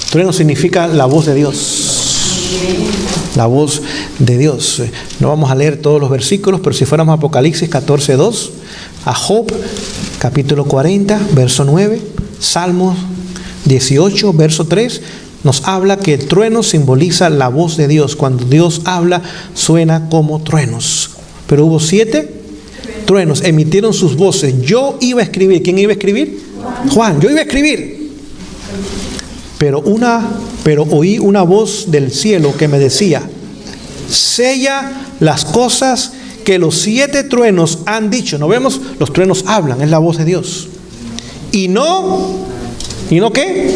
Trueno significa la voz de Dios. La voz de Dios. No vamos a leer todos los versículos, pero si fuéramos a Apocalipsis 14:2, a Job capítulo 40, verso 9, Salmos 18, verso 3, nos habla que el trueno simboliza la voz de Dios. Cuando Dios habla, suena como truenos. Pero hubo 7 truenos, emitieron sus voces. Yo iba a escribir. ¿Quién iba a escribir? Juan. Yo iba a escribir. Pero oí una voz del cielo que me decía, sella las cosas que los 7 truenos han dicho. ¿No vemos? Los truenos hablan, es la voz de Dios. ¿Y no qué?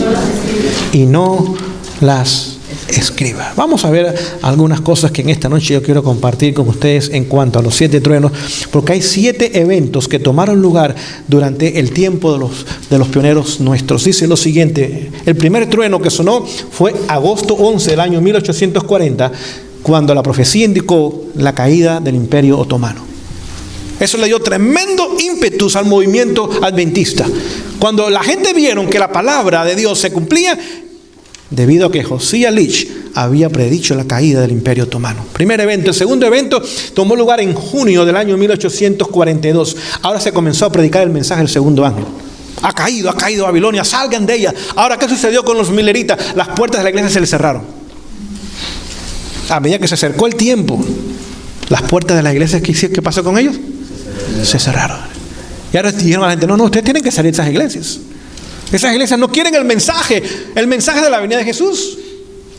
Y no las escriba. Vamos a ver algunas cosas que en esta noche yo quiero compartir con ustedes en cuanto a los 7 truenos, porque hay 7 eventos que tomaron lugar durante el tiempo de los pioneros nuestros. Dice lo siguiente: el primer trueno que sonó fue agosto 11 del año 1840, cuando la profecía indicó la caída del Imperio Otomano. Eso le dio tremendo ímpetus al movimiento adventista. Cuando la gente vieron que la palabra de Dios se cumplía, debido a que Josiah Leach había predicho la caída del Imperio Otomano. Primer evento. El segundo evento tomó lugar en junio del año 1842. Ahora se comenzó a predicar el mensaje del segundo ángel. Ha caído Babilonia, salgan de ella. Ahora, ¿qué sucedió con los mileritas? Las puertas de la iglesia se les cerraron. A medida que se acercó el tiempo, las puertas de la iglesia, ¿qué pasó con ellos? Se cerraron. Y ahora dijeron a la gente: no, ustedes tienen que salir de esas iglesias. Esas iglesias no quieren el mensaje de la venida de Jesús.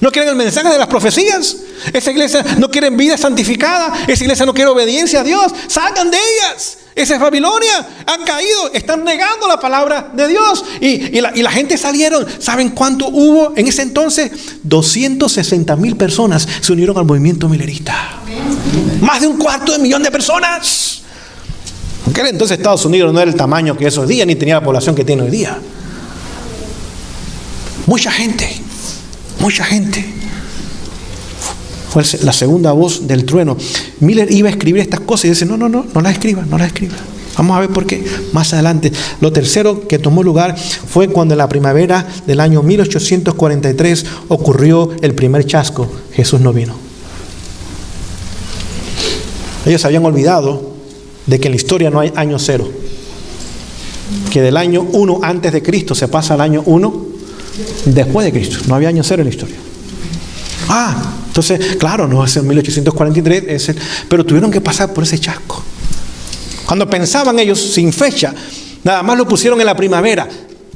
No quieren el mensaje de las profecías. Esa iglesia no quiere vida santificada. Esa iglesia no quiere obediencia a Dios. Salgan de ellas. Esa es Babilonia. Han caído. Están negando la palabra de Dios. Y la gente salieron. ¿Saben cuánto hubo en ese entonces? 260,000 personas se unieron al movimiento milerista. Más de 250,000 de personas. En aquel entonces Estados Unidos no era el tamaño que esos días, ni tenía la población que tiene hoy día. Mucha gente. Fue la segunda voz del trueno. Miller iba a escribir estas cosas y dice: no las escriba. Vamos a ver por qué más adelante. Lo tercero que tomó lugar fue cuando en la primavera del año 1843 ocurrió el primer chasco. Jesús no vino. Ellos habían olvidado de que en la historia no hay año cero, que del año 1 antes de Cristo se pasa al año 1 después de Cristo. No había año cero en la historia. Entonces, claro, no es el 1843, pero tuvieron que pasar por ese chasco. Cuando pensaban ellos, sin fecha, nada más lo pusieron en la primavera.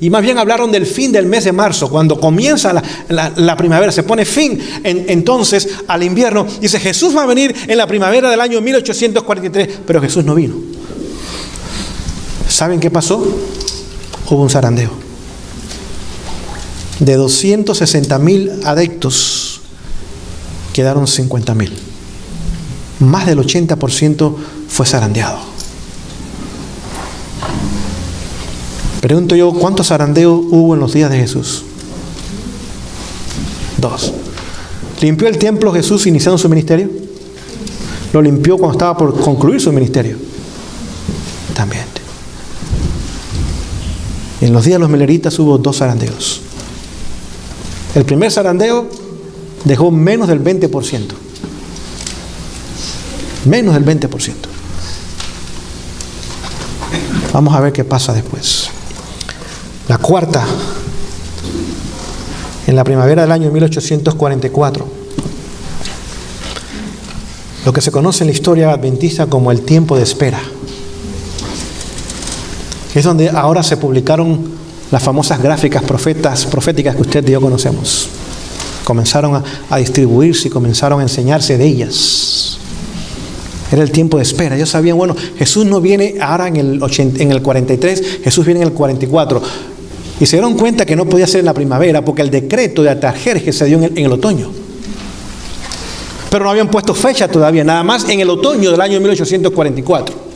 Y más bien hablaron del fin del mes de marzo, cuando comienza la primavera, se pone fin entonces al invierno. Dice: Jesús va a venir en la primavera del año 1843, pero Jesús no vino. ¿Saben qué pasó? Hubo un zarandeo. De 260,000 adeptos, quedaron 50,000. Más del 80% fue zarandeado. Pregunto yo, ¿cuántos zarandeos hubo en los días de Jesús? 2. ¿Limpió el templo Jesús iniciando su ministerio? ¿Lo limpió cuando estaba por concluir su ministerio? También. En los días de los mileritas hubo 2 zarandeos. El primer zarandeo dejó menos del 20%. Menos del 20%. Vamos a ver qué pasa después. La cuarta, en la primavera del año 1844, lo que se conoce en la historia adventista como el tiempo de espera. Es donde ahora se publicaron las famosas gráficas proféticas que usted y yo conocemos. Comenzaron a distribuirse y comenzaron a enseñarse de ellas. Era el tiempo de espera. Ellos sabían, Jesús no viene ahora en el 43, Jesús viene en el 44. Y se dieron cuenta que no podía ser en la primavera, porque el decreto de Artajerjes se dio en el otoño. Pero no habían puesto fecha todavía, nada más en el otoño del año 1844.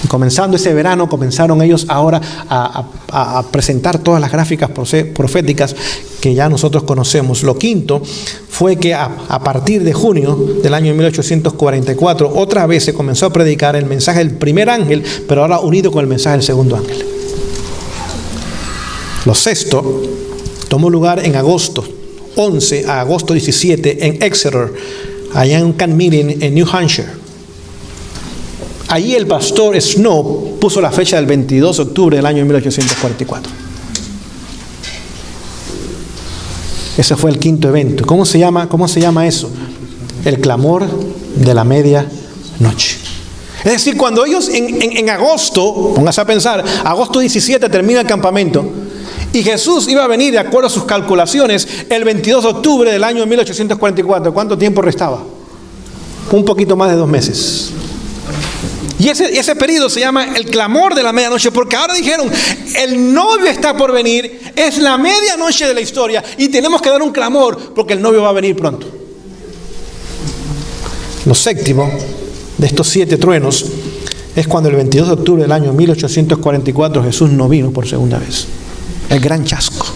Comenzando ese verano, comenzaron ellos ahora a presentar todas las gráficas proféticas que ya nosotros conocemos. Lo quinto fue que a partir de junio del año 1844, otra vez se comenzó a predicar el mensaje del primer ángel, pero ahora unido con el mensaje del segundo ángel. Lo sexto tomó lugar en agosto 11 a agosto 17 en Exeter, allá en un camp meeting en New Hampshire. Allí el pastor Snow puso la fecha del 22 de octubre del año 1844. Ese fue el quinto evento. ¿Cómo se llama eso? El clamor de la medianoche. Es decir, cuando ellos en agosto, póngase a pensar, agosto 17 termina el campamento, y Jesús iba a venir, de acuerdo a sus calculaciones, el 22 de octubre del año 1844. ¿Cuánto tiempo restaba? Un poquito más de 2 meses. Y ese periodo se llama el clamor de la medianoche, porque ahora dijeron, el novio está por venir, es la medianoche de la historia y tenemos que dar un clamor porque el novio va a venir pronto. Lo séptimo de estos 7 truenos es cuando el 22 de octubre del año 1844 Jesús no vino por segunda vez. El gran chasco.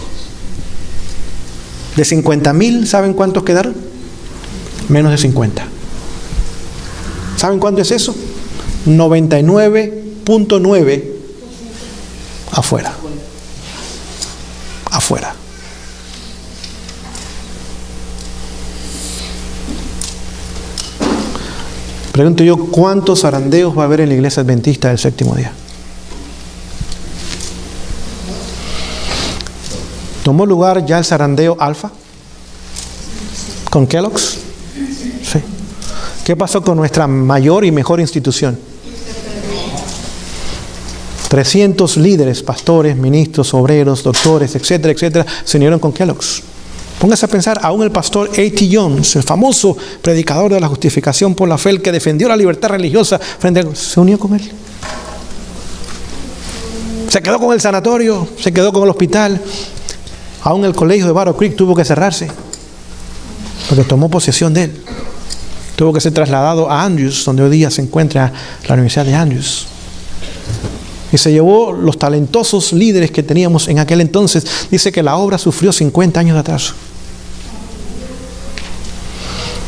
De 50,000, ¿saben cuántos quedaron? Menos de 50. ¿Saben cuánto es eso? 99.9 afuera. Afuera. Pregunto yo, ¿cuántos zarandeos va a haber en la iglesia adventista del séptimo día? ¿Tomó lugar ya el zarandeo alfa? ¿Con Kellogg's? Sí. ¿Qué pasó con nuestra mayor y mejor institución? 300 líderes, pastores, ministros, obreros, doctores, etcétera, etcétera, se unieron con Kellogg's. Póngase a pensar, aún el pastor A.T. Jones, el famoso predicador de la justificación por la fe, el que defendió la libertad religiosa, se unió con él. Se quedó con el sanatorio, se quedó con el hospital. Aún el colegio de Battle Creek tuvo que cerrarse, porque tomó posesión de él. Tuvo que ser trasladado a Andrews, donde hoy día se encuentra la Universidad de Andrews. Y se llevó los talentosos líderes que teníamos en aquel entonces. Dice que la obra sufrió 50 años de atraso.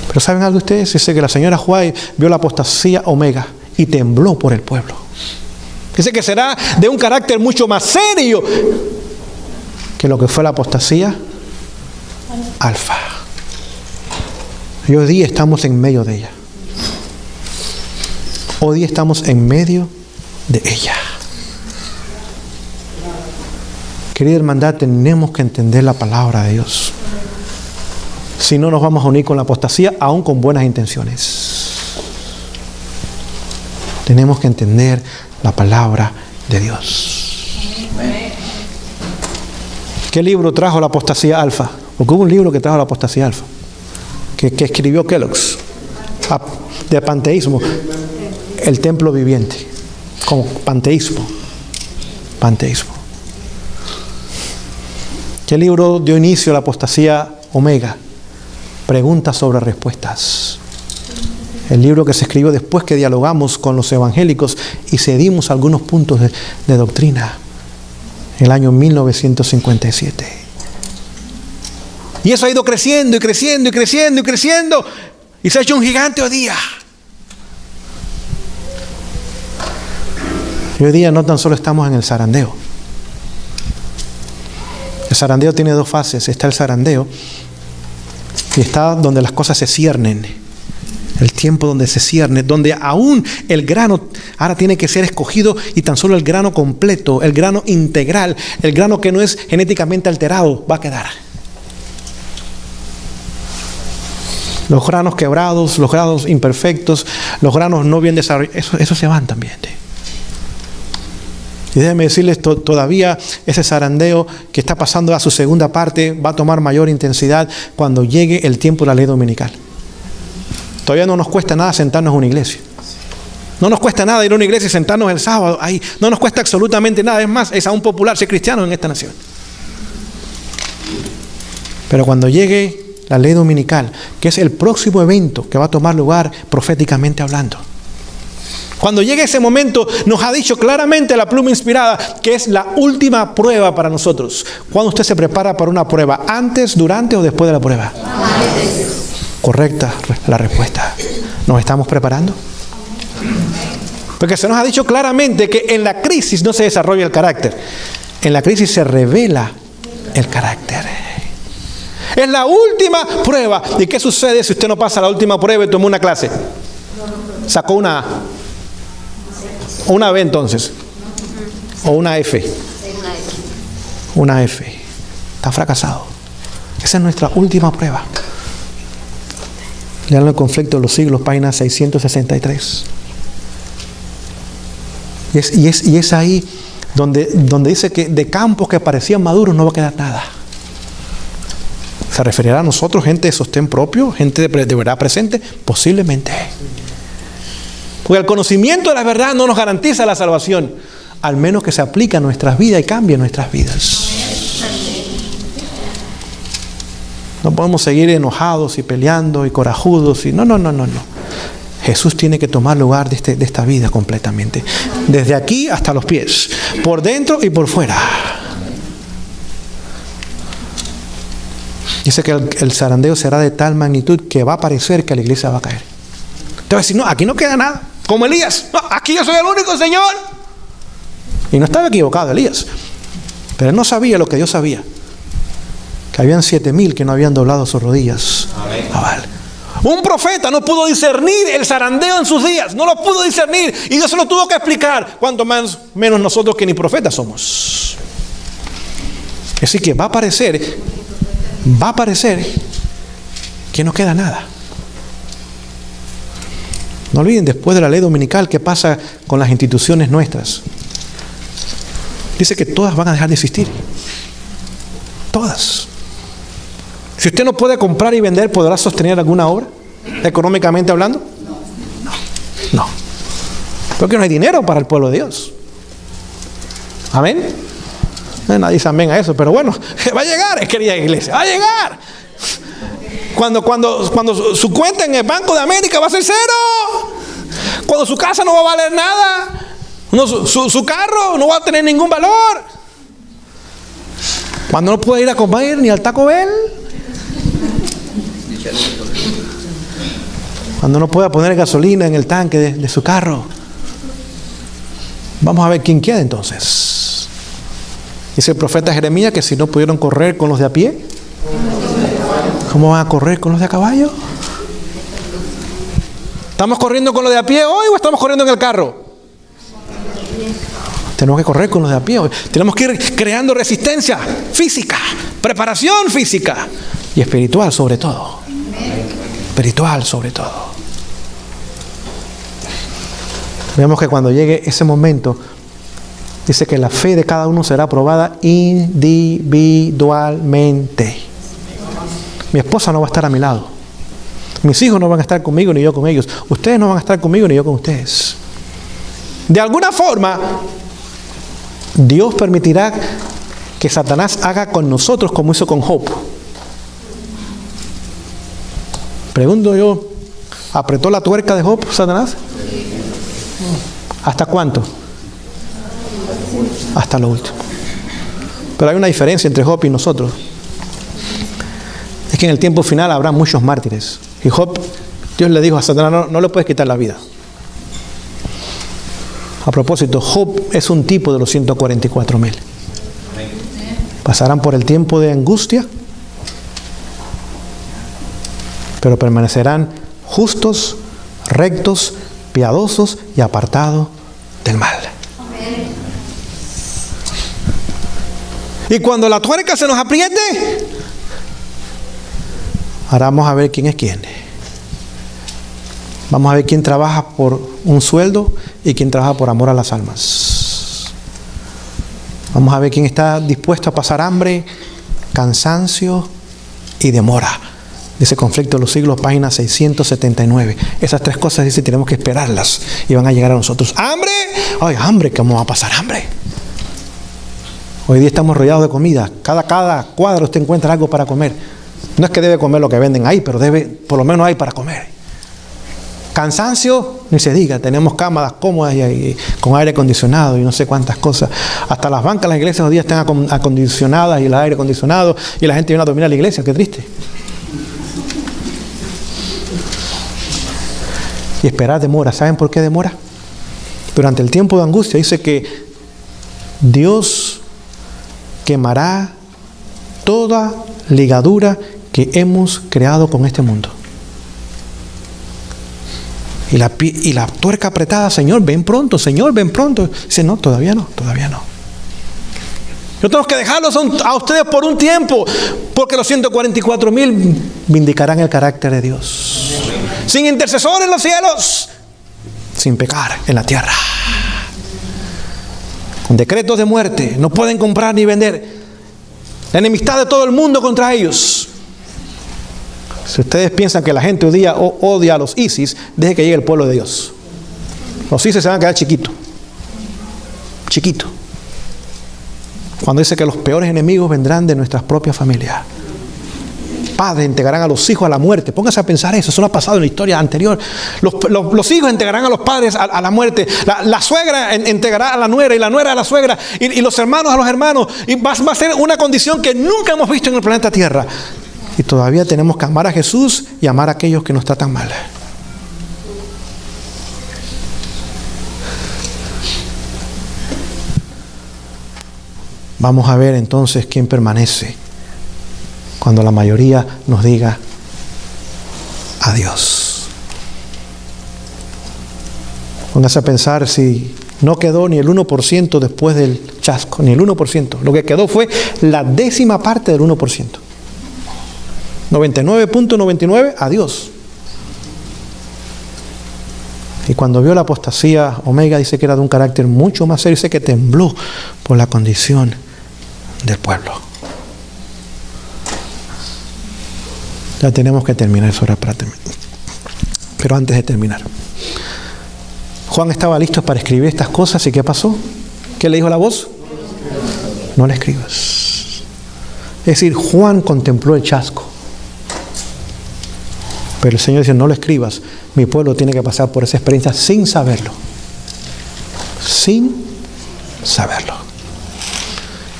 Pero ¿saben algo ustedes? Dice que la señora White vio la apostasía Omega y tembló por el pueblo. Dice que será de un carácter mucho más serio que lo que fue la apostasía Alfa. Y hoy día estamos en medio de ella. Hoy día estamos en medio de ella. Querida hermandad, tenemos que entender la palabra de Dios. Si no, nos vamos a unir con la apostasía, aún con buenas intenciones. Tenemos que entender la palabra de Dios. ¿Qué libro trajo la apostasía alfa? Porque hubo un libro que trajo la apostasía alfa, que escribió Kellogg's, de panteísmo, el templo viviente, como panteísmo. ¿Qué libro dio inicio a la apostasía Omega? Preguntas sobre respuestas. El libro que se escribió después que dialogamos con los evangélicos y cedimos algunos puntos de doctrina en el año 1957. Y eso ha ido creciendo y creciendo y creciendo y creciendo y se ha hecho un gigante hoy día. Y hoy día no tan solo estamos en el zarandeo. El zarandeo tiene 2 fases. Está el zarandeo y está donde las cosas se ciernen. El tiempo donde se cierne, donde aún el grano ahora tiene que ser escogido y tan solo el grano completo, el grano integral, el grano que no es genéticamente alterado, va a quedar. Los granos quebrados, los granos imperfectos, los granos no bien desarrollados, eso se van también. Y déjenme decirles, todavía ese zarandeo que está pasando a su segunda parte va a tomar mayor intensidad cuando llegue el tiempo de la ley dominical. Todavía no nos cuesta nada sentarnos en una iglesia. No nos cuesta nada ir a una iglesia y sentarnos el sábado ahí. No nos cuesta absolutamente nada. Es más, es aún popular ser cristiano en esta nación. Pero cuando llegue la ley dominical, que es el próximo evento que va a tomar lugar proféticamente hablando, cuando llegue ese momento, nos ha dicho claramente la pluma inspirada que es la última prueba para nosotros. ¿Cuándo usted se prepara para una prueba? ¿Antes, durante o después de la prueba? Correcta la respuesta. ¿Nos estamos preparando? Porque se nos ha dicho claramente que en la crisis no se desarrolla el carácter. En la crisis se revela el carácter. Es la última prueba. ¿Y qué sucede si usted no pasa la última prueba y tomó una clase? Sacó una A. O una B entonces. O una F. Una F. Está fracasado. Esa es nuestra última prueba. Lean el conflicto de los siglos, página 663. Y es ahí donde dice que de campos que parecían maduros no va a quedar nada. ¿Se referirá a nosotros, gente de sostén propio, gente de verdad presente? Posiblemente. Porque el conocimiento de la verdad no nos garantiza la salvación, al menos que se aplique a nuestras vidas y cambie nuestras vidas. No podemos seguir enojados y peleando y corajudos. No. Jesús tiene que tomar lugar de esta vida completamente. Desde aquí hasta los pies. Por dentro y por fuera. Dice que el zarandeo será de tal magnitud que va a parecer que la iglesia va a caer. Te va a decir, no, aquí no queda nada. Como Elías. No, aquí yo soy el único, Señor. Y no estaba equivocado Elías. Pero él no sabía lo que Dios sabía. Que habían 7,000 que no habían doblado sus rodillas. Amén. Un profeta no pudo discernir el zarandeo en sus días. No lo pudo discernir. Y Dios se lo tuvo que explicar. Cuanto menos nosotros que ni profetas somos. Así que va a parecer que no queda nada. No olviden, después de la ley dominical, ¿qué pasa con las instituciones nuestras? Dice que todas van a dejar de existir. Todas. Si usted no puede comprar y vender, ¿podrá sostener alguna obra? Económicamente hablando. No. Porque no hay dinero para el pueblo de Dios. Amén. Nadie dice amén a eso, pero bueno, va a llegar, querida iglesia, va a llegar. Cuando su cuenta en el Banco de América va a ser 0. Cuando su casa no va a valer nada. Su carro no va a tener ningún valor. Cuando no puede ir a comer ni al Taco Bell. Cuando no pueda poner gasolina en el tanque de su carro. Vamos a ver quién queda entonces. Dice el profeta Jeremías que si no pudieron correr con los de a pie, ¿cómo van a correr con los de a caballo? ¿Estamos corriendo con los de a pie hoy o estamos corriendo en el carro? Tenemos que correr con los de a pie hoy. Tenemos que ir creando resistencia física, preparación física y espiritual sobre todo. Espiritual sobre todo. Vemos que cuando llegue ese momento, dice que la fe de cada uno será probada individualmente. Mi esposa no va a estar a mi lado. Mis hijos no van a estar conmigo ni yo con ellos. Ustedes no van a estar conmigo ni yo con ustedes. De alguna forma, Dios permitirá que Satanás haga con nosotros como hizo con Job. Pregunto yo, ¿apretó la tuerca de Job, Satanás? ¿Hasta cuánto? Hasta lo último. Pero hay una diferencia entre Job y nosotros. Es que en el tiempo final habrá muchos mártires. Y Job, Dios le dijo a Satanás, no le puedes quitar la vida. A propósito, Job es un tipo de los 144,000. Pasarán por el tiempo de angustia, pero permanecerán justos, rectos, piadosos y apartados del mal. Y cuando la tuerca se nos apriete, ahora vamos a ver quién es quién. Vamos a ver quién trabaja por un sueldo y quién trabaja por amor a las almas. Vamos a ver quién está dispuesto a pasar hambre, cansancio y demora. Dice Conflicto de los Siglos, página 679. Esas 3 cosas, dice, tenemos que esperarlas y van a llegar a nosotros. ¡Hambre! ¡Ay, hambre! ¿Cómo va a pasar hambre? Hoy día estamos rodeados de comida. Cada cuadro usted encuentra algo para comer. No es que debe comer lo que venden ahí, pero por lo menos hay para comer. Cansancio, ni se diga. Tenemos cámaras cómodas y con aire acondicionado y no sé cuántas cosas. Hasta las bancas, las iglesias hoy día están acondicionadas y el aire acondicionado y la gente viene a dormir a la iglesia. Qué triste. Y esperar demora. ¿Saben por qué demora? Durante el tiempo de angustia dice que Dios quemará toda ligadura que hemos creado con este mundo. Y la tuerca apretada, Señor, ven pronto, Señor, ven pronto. Dice, no, todavía no. Yo tengo que dejarlos a ustedes por un tiempo, porque los 144,000 vindicarán el carácter de Dios. Sin intercesor en los cielos, sin pecar en la tierra. Con decretos de muerte, no pueden comprar ni vender. La enemistad de todo el mundo contra ellos. Si ustedes piensan que la gente hoy día odia a los ISIS, deje que llegue el pueblo de Dios. Los hijos se van a quedar chiquitos. Chiquitos. Cuando dice que los peores enemigos vendrán de nuestras propias familias. Padres entregarán a los hijos a la muerte. Póngase a pensar eso. Eso no ha pasado en la historia anterior. Los hijos entregarán a los padres a la muerte. La suegra entregará a la nuera y la nuera a la suegra. Y los hermanos a los hermanos. Y va a ser una condición que nunca hemos visto en el planeta Tierra. Y todavía tenemos que amar a Jesús y amar a aquellos que nos tratan mal. Vamos a ver entonces quién permanece cuando la mayoría nos diga adiós. Póngase a pensar si no quedó ni el 1% después del chasco, ni el 1%. Lo que quedó fue la 10ª parte del 1%. 99.99, adiós. Y cuando vio la apostasía, Omega dice que era de un carácter mucho más serio, dice que tembló por la condición del pueblo. Ya tenemos que terminar eso ahora para terminar. Pero antes de terminar, Juan estaba listo para escribir estas cosas. ¿Y qué pasó? ¿Qué le dijo la voz? No le escribas. Es decir, Juan contempló el chasco. Pero el Señor dice, no lo escribas. Mi pueblo tiene que pasar por esa experiencia sin saberlo. Sin saberlo.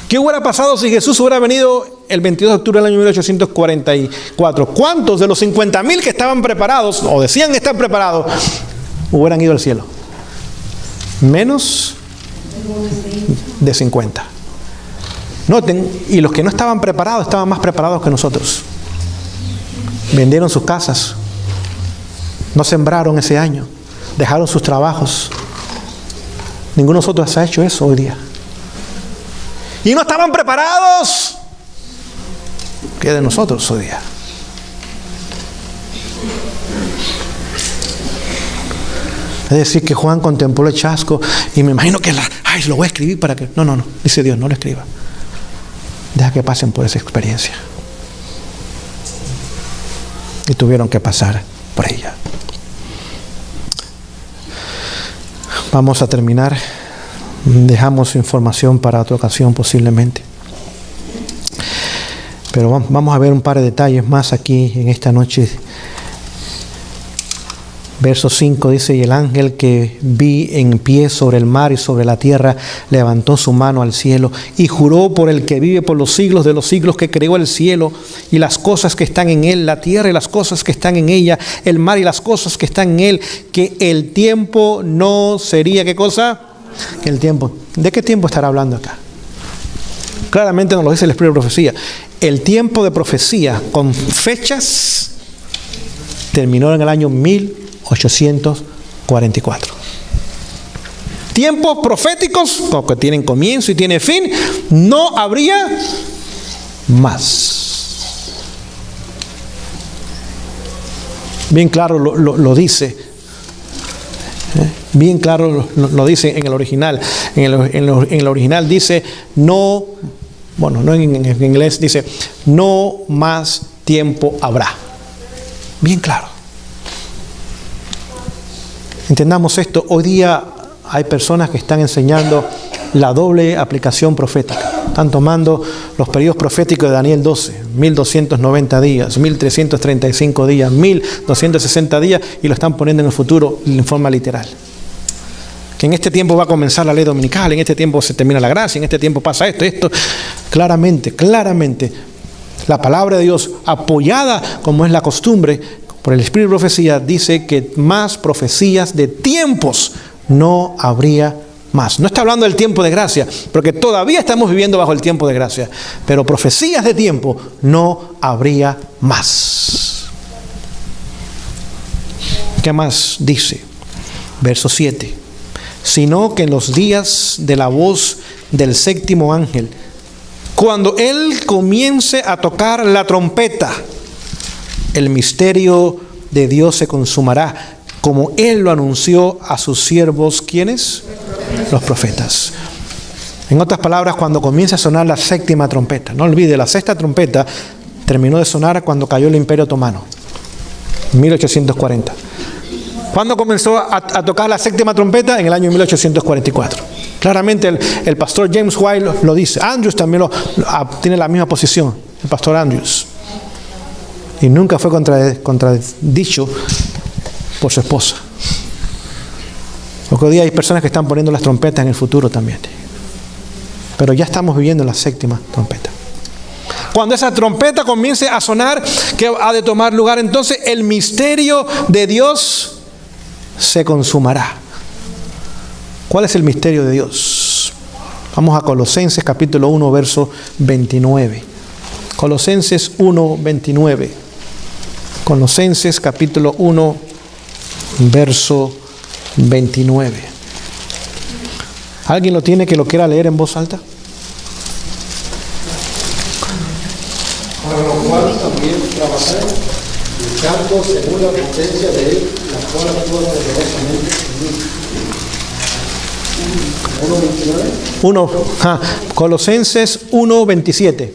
¿Qué hubiera pasado si Jesús hubiera venido el 22 de octubre del año 1844? ¿Cuántos de los 50,000 que estaban preparados, o decían estar preparados, hubieran ido al cielo? Menos de 50. Noten, y los que no estaban preparados estaban más preparados que nosotros. Vendieron sus casas, no sembraron ese año, dejaron sus trabajos. Ninguno de nosotros ha hecho eso hoy día. Y no estaban preparados. ¿Qué de nosotros hoy día? Es decir, que Juan contempló el chasco y me imagino que lo voy a escribir para que... No, dice Dios, no lo escriba. Deja que pasen por esa experiencia. Y tuvieron que pasar por ella. Vamos a terminar. Dejamos información para otra ocasión posiblemente. Pero vamos a ver un par de detalles más aquí en esta noche. Verso 5 dice, y el ángel que vi en pie sobre el mar y sobre la tierra levantó su mano al cielo y juró por el que vive por los siglos de los siglos, que creó el cielo y las cosas que están en él, la tierra y las cosas que están en ella, el mar y las cosas que están en él, que el tiempo no sería, ¿qué cosa? Que el tiempo. ¿De qué tiempo estará hablando acá? Claramente nos lo dice el Espíritu de profecía. El tiempo de profecía con fechas terminó en el año 1844. Tiempos proféticos, porque tienen comienzo y tienen fin, no habría más. Bien claro lo dice. Bien claro lo dice en el original. En el original dice no, bueno, no en inglés dice no más tiempo habrá. Bien claro. Entendamos esto. Hoy día hay personas que están enseñando la doble aplicación profética. Están tomando los periodos proféticos de Daniel 12, 1290 días, 1335 días, 1260 días, y lo están poniendo en el futuro en forma literal. Que en este tiempo va a comenzar la ley dominical, en este tiempo se termina la gracia, en este tiempo pasa esto. Claramente, la palabra de Dios, apoyada como es la costumbre por el Espíritu de profecía, dice que más profecías de tiempos no habría más. No está hablando del tiempo de gracia, porque todavía estamos viviendo bajo el tiempo de gracia, pero profecías de tiempo no habría más. ¿Qué más dice? Verso 7. Sino que en los días de la voz del séptimo ángel, cuando él comience a tocar la trompeta, el misterio de Dios se consumará, como él lo anunció a sus siervos. ¿Quiénes? Los profetas. En otras palabras, cuando comienza a sonar la séptima trompeta, no olvide, la sexta trompeta terminó de sonar cuando cayó el Imperio Otomano, 1840. ¿Cuándo comenzó a tocar la séptima trompeta? En el año 1844. Claramente el pastor James White lo dice. Andrews también tiene la misma posición, el pastor Andrews. Y nunca fue contradicho por su esposa. Porque hoy día hay personas que están poniendo las trompetas en el futuro también. Pero ya estamos viviendo la séptima trompeta. Cuando esa trompeta comience a sonar, que ha de tomar lugar, entonces el misterio de Dios se consumará. ¿Cuál es el misterio de Dios? Vamos a Colosenses capítulo 1, verso 29. Colosenses 1, 29. Colosenses capítulo 1, verso 29. ¿Alguien lo tiene que lo quiera leer en voz alta? Para lo cual también trabajé, luchando según la potencia de Él, la cual actúa poderosamente en mí. Colosenses 1, 27.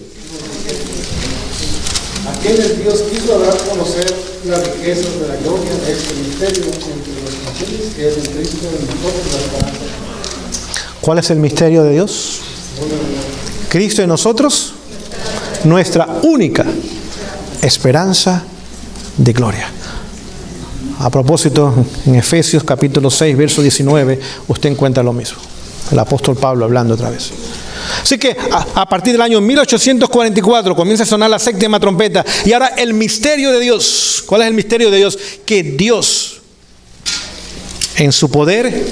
Aquel el Dios quiso dar a conocer las riquezas de la gloria de este misterio entre los gentiles, que es en Cristo en nosotros la esperanza. ¿Cuál es el misterio de Dios? Cristo en nosotros, nuestra única esperanza de gloria. A propósito, en Efesios capítulo 6, verso 19, usted encuentra lo mismo. El apóstol Pablo hablando otra vez. Así que a partir del año 1844 comienza a sonar la séptima trompeta. Y ahora el misterio de Dios. ¿Cuál es el misterio de Dios? Que Dios, en su poder,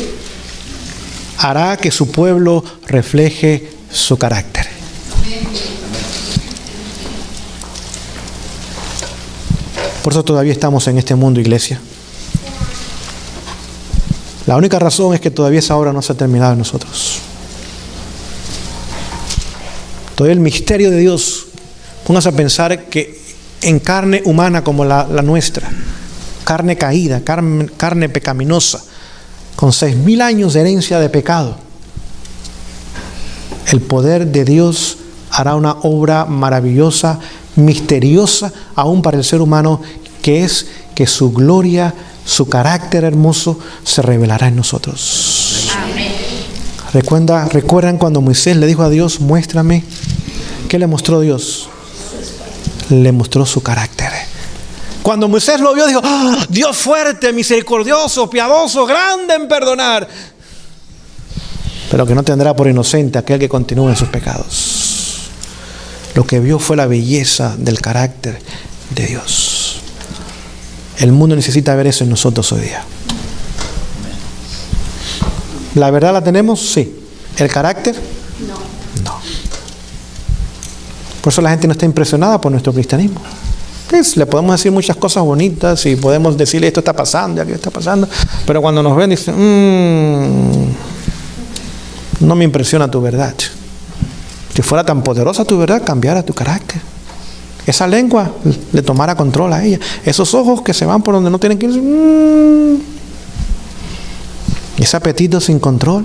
hará que su pueblo refleje su carácter. Por eso todavía estamos en este mundo, iglesia. La única razón es que todavía esa obra no se ha terminado en nosotros. Todavía el misterio de Dios, póngase a pensar que en carne humana como la nuestra, carne caída, carne pecaminosa, con 6,000 años de herencia de pecado, el poder de Dios hará una obra maravillosa, misteriosa, aún para el ser humano, que es que su gloria, su carácter hermoso se revelará en nosotros. Amén. ¿Recuerdan cuando Moisés le dijo a Dios, muéstrame? ¿Qué le mostró Dios? Le mostró su carácter. Cuando Moisés lo vio, dijo, ¡oh, Dios fuerte, misericordioso, piadoso, grande en perdonar! Pero que no tendrá por inocente aquel que continúe en sus pecados. Lo que vio fue la belleza del carácter de Dios. El mundo necesita ver eso en nosotros hoy día. ¿La verdad la tenemos? Sí. ¿El carácter? No. Por eso la gente no está impresionada por nuestro cristianismo. Le podemos decir muchas cosas bonitas y podemos decirle esto está pasando y aquello está pasando, pero cuando nos ven dicen, no me impresiona tu verdad. Si fuera tan poderosa tu verdad, cambiara tu carácter. Esa lengua le tomara control a ella. Esos ojos que se van por donde no tienen que ir. Ese apetito sin control.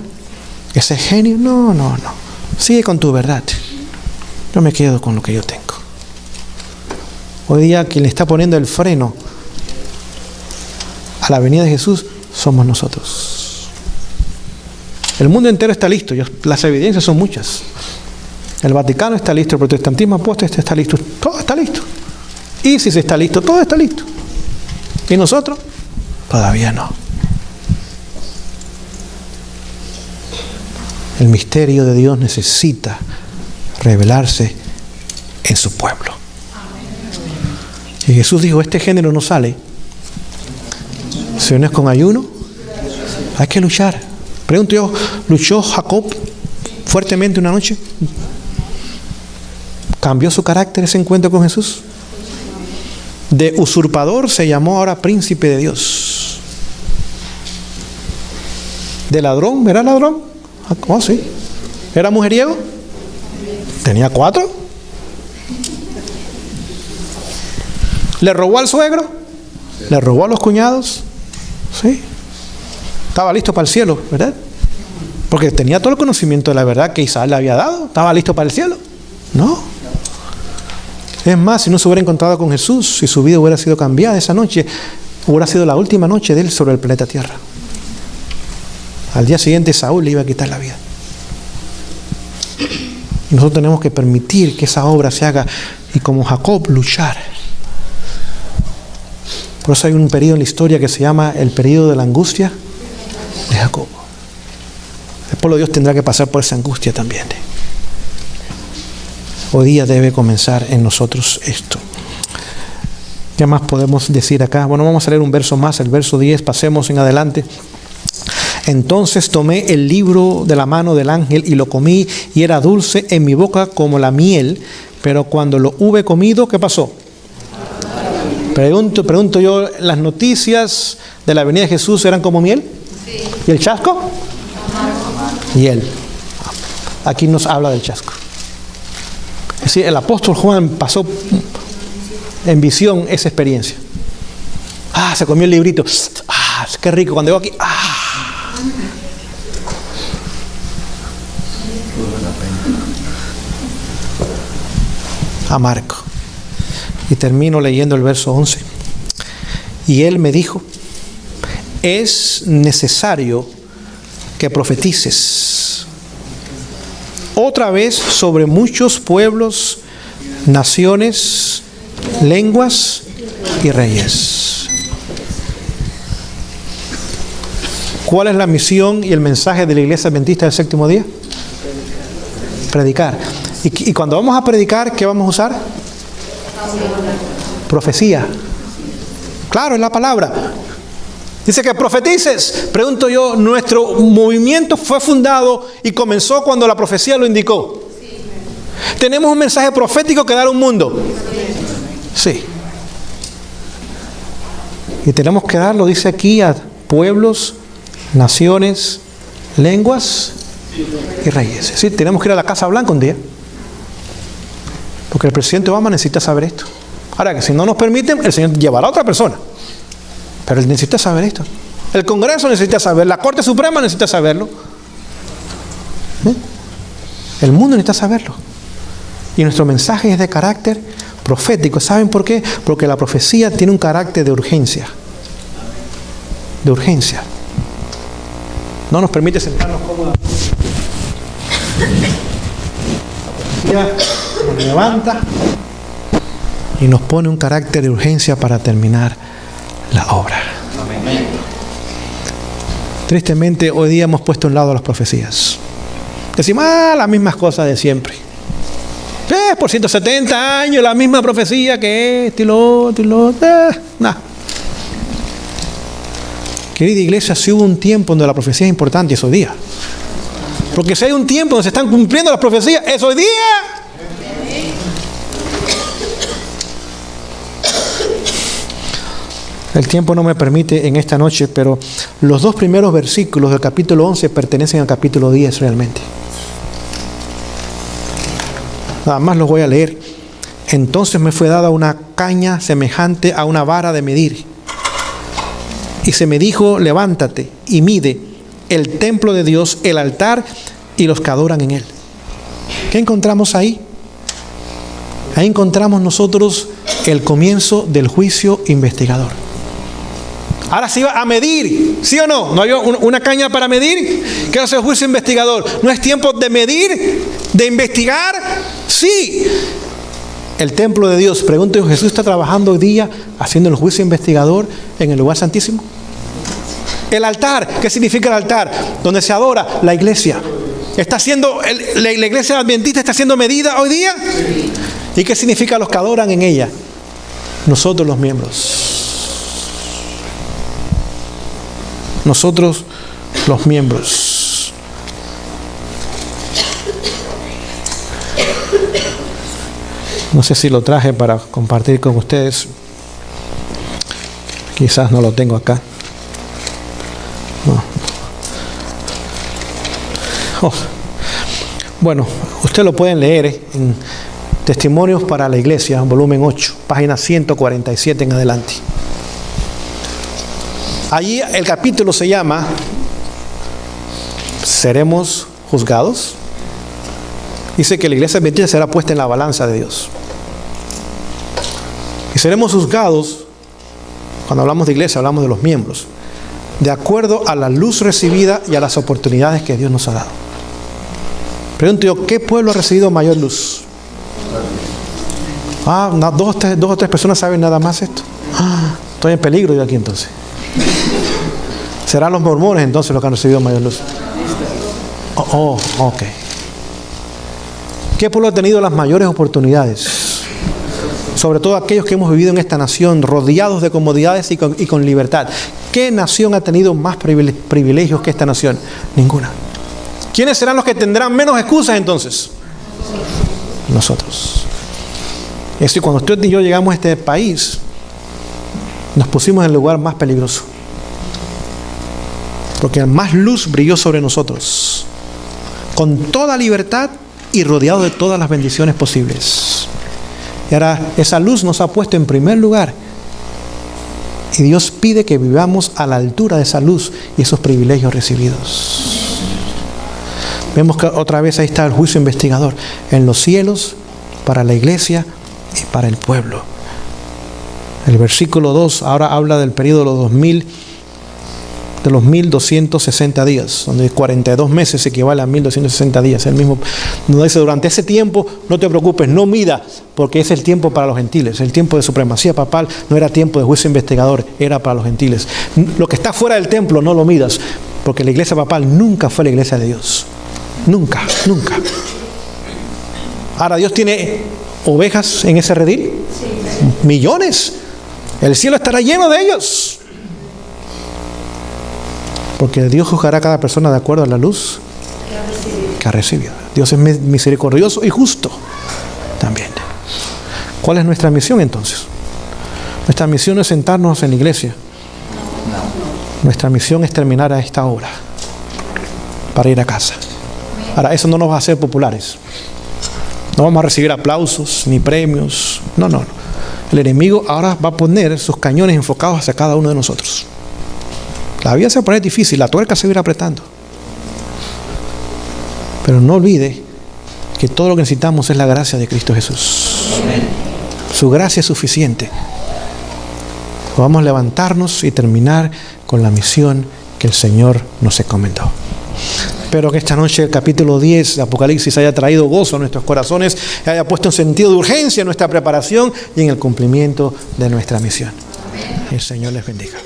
Ese genio. No. Sigue con tu verdad. Yo me quedo con lo que yo tengo. Hoy día quien le está poniendo el freno a la venida de Jesús somos nosotros. El mundo entero está listo. Las evidencias son muchas. El Vaticano está listo, el protestantismo apóstata está listo, todo está listo. ISIS está listo, todo está listo. ¿Y nosotros? Todavía no. El misterio de Dios necesita revelarse en su pueblo. Y Jesús dijo, este género no sale si no es con ayuno. Hay que luchar. Pregunto yo, ¿luchó Jacob fuertemente una noche? ¿Cambió su carácter ese encuentro con Jesús? De usurpador se llamó ahora príncipe de Dios. De ladrón, ¿era ladrón? Oh, sí. ¿Era mujeriego? ¿Tenía 4? ¿Le robó al suegro? ¿Le robó a los cuñados? Sí. Estaba listo para el cielo, ¿verdad? Porque tenía todo el conocimiento de la verdad que Isaac le había dado. ¿Estaba listo para el cielo? No. Es más, si no se hubiera encontrado con Jesús, si su vida hubiera sido cambiada esa noche, Hubiera sido la última noche de él sobre el planeta Tierra. Al día siguiente Saúl le iba a quitar la vida. Y nosotros tenemos que permitir que esa obra se haga y como Jacob luchar. Por eso hay un periodo en la historia que se llama el periodo de la angustia de Jacob. El pueblo de Dios tendrá que pasar por esa angustia también. Hoy día debe comenzar en nosotros esto. ¿Qué más podemos decir acá? Bueno, vamos a leer un verso más, el verso 10, pasemos en adelante. Entonces tomé el libro de la mano del ángel y lo comí, y era dulce en mi boca como la miel, pero cuando lo hube comido, ¿qué pasó? Pregunto yo, ¿las noticias de la venida de Jesús eran como miel? Sí. ¿Y el chasco? Y él. Aquí nos habla del chasco. Es decir, el apóstol Juan pasó en visión esa experiencia. Se comió el librito. Qué rico. Cuando llegó aquí, amargo. Y termino leyendo el verso 11. Y él me dijo: es necesario que profetices otra vez sobre muchos pueblos, naciones, lenguas y reyes. ¿Cuál es la misión y el mensaje de la Iglesia Adventista del Séptimo Día? Predicar. Y cuando vamos a predicar, ¿qué vamos a usar? Profecía. Claro, es la palabra. Dice que profetices. Pregunto yo, nuestro movimiento fue fundado y comenzó cuando la profecía lo indicó. Sí. ¿Tenemos un mensaje profético que dar a un mundo? Sí. Y tenemos que darlo, dice aquí, a pueblos, naciones, lenguas y reyes. Sí, tenemos que ir a la Casa Blanca un día. Porque el presidente Obama necesita saber esto. Ahora, que si no nos permiten, el Señor llevará a otra persona. Pero él necesita saber esto. El Congreso necesita saber. La Corte Suprema necesita saberlo. El mundo necesita saberlo. Y nuestro mensaje es de carácter profético. ¿Saben por qué? Porque la profecía tiene un carácter de urgencia. De urgencia. No nos permite sentarnos cómodamente. La profecía nos levanta y nos pone un carácter de urgencia para terminar la obra. Amén. Tristemente, hoy día hemos puesto a un lado las profecías. Decimos, las mismas cosas de siempre. Por 170 años, la misma profecía que esto y lo otro y lo otro. Querida iglesia, si hubo un tiempo donde la profecía es importante, es hoy día. Porque si hay un tiempo donde se están cumpliendo las profecías, es hoy día. El tiempo no me permite en esta noche, pero los dos primeros versículos del capítulo 11 pertenecen al capítulo 10 realmente. Nada más los voy a leer. Entonces me fue dada una caña semejante a una vara de medir. Y se me dijo, levántate y mide el templo de Dios, el altar y los que adoran en él. ¿Qué encontramos ahí? Ahí encontramos nosotros el comienzo del juicio investigador. Ahora se iba a medir, ¿sí o no? ¿No hay una caña para medir? ¿Qué es el juicio investigador? ¿No es tiempo de medir, de investigar? Sí. El templo de Dios. Pregunto, ¿Jesús está trabajando hoy día haciendo el juicio investigador en el lugar santísimo? El altar. ¿Qué significa el altar? Donde se adora la iglesia. ¿Está siendo la iglesia adventista está siendo medida hoy día? ¿Y qué significa los que adoran en ella? Nosotros los miembros. Nosotros los miembros. No sé si lo traje para compartir con ustedes. Quizás no lo tengo acá. No. Bueno, ustedes lo pueden leer en Testimonios para la Iglesia, volumen 8, página 147 en adelante. Allí el capítulo se llama ¿Seremos juzgados? Dice que la iglesia adventista será puesta en la balanza de Dios. Y seremos juzgados Cuando hablamos de iglesia, hablamos de los miembros. De acuerdo a la luz recibida y a las oportunidades que Dios nos ha dado. Pregunto yo, ¿qué pueblo ha recibido mayor luz? Dos o tres personas saben nada más esto. Estoy en peligro yo aquí entonces. ¿Serán los mormones entonces los que han recibido mayor luz? Ok. ¿Qué pueblo ha tenido las mayores oportunidades? Sobre todo aquellos que hemos vivido en esta nación, rodeados de comodidades y con libertad. ¿Qué nación ha tenido más privilegios que esta nación? Ninguna. ¿Quiénes serán los que tendrán menos excusas entonces? Nosotros. Es decir, cuando usted y yo llegamos a este país, nos pusimos en el lugar más peligroso. Porque más luz brilló sobre nosotros. Con toda libertad y rodeado de todas las bendiciones posibles. Y ahora esa luz nos ha puesto en primer lugar. Y Dios pide que vivamos a la altura de esa luz y esos privilegios recibidos. Vemos que otra vez ahí está el juicio investigador. En los cielos, para la iglesia y para el pueblo. El versículo 2 ahora habla del periodo de los 1260 días, donde 42 meses equivale a 1260 días. El mismo nos dice, durante ese tiempo no te preocupes, no mida, porque es el tiempo para los gentiles. El tiempo de supremacía papal no era tiempo de juicio investigador, era para los gentiles. Lo que está fuera del templo no lo midas, porque la iglesia papal nunca fue la iglesia de Dios. Nunca. Ahora, ¿Dios tiene ovejas en ese redil? Sí. Millones. El cielo estará lleno de ellos. Porque Dios juzgará a cada persona de acuerdo a la luz que ha recibido. Dios es misericordioso y justo también. ¿Cuál es nuestra misión entonces? Nuestra misión no es sentarnos en la iglesia. Nuestra misión es terminar a esta hora para ir a casa. Ahora, eso no nos va a hacer populares. No vamos a recibir aplausos ni premios. No. El enemigo ahora va a poner sus cañones enfocados hacia cada uno de nosotros. La vida se va a poner difícil, la tuerca se va a ir apretando. Pero no olvide que todo lo que necesitamos es la gracia de Cristo Jesús. Amén. Su gracia es suficiente. Vamos a levantarnos y terminar con la misión que el Señor nos encomendó. Espero que esta noche el capítulo 10 de Apocalipsis haya traído gozo a nuestros corazones, haya puesto en sentido de urgencia en nuestra preparación y en el cumplimiento de nuestra misión. El Señor les bendiga.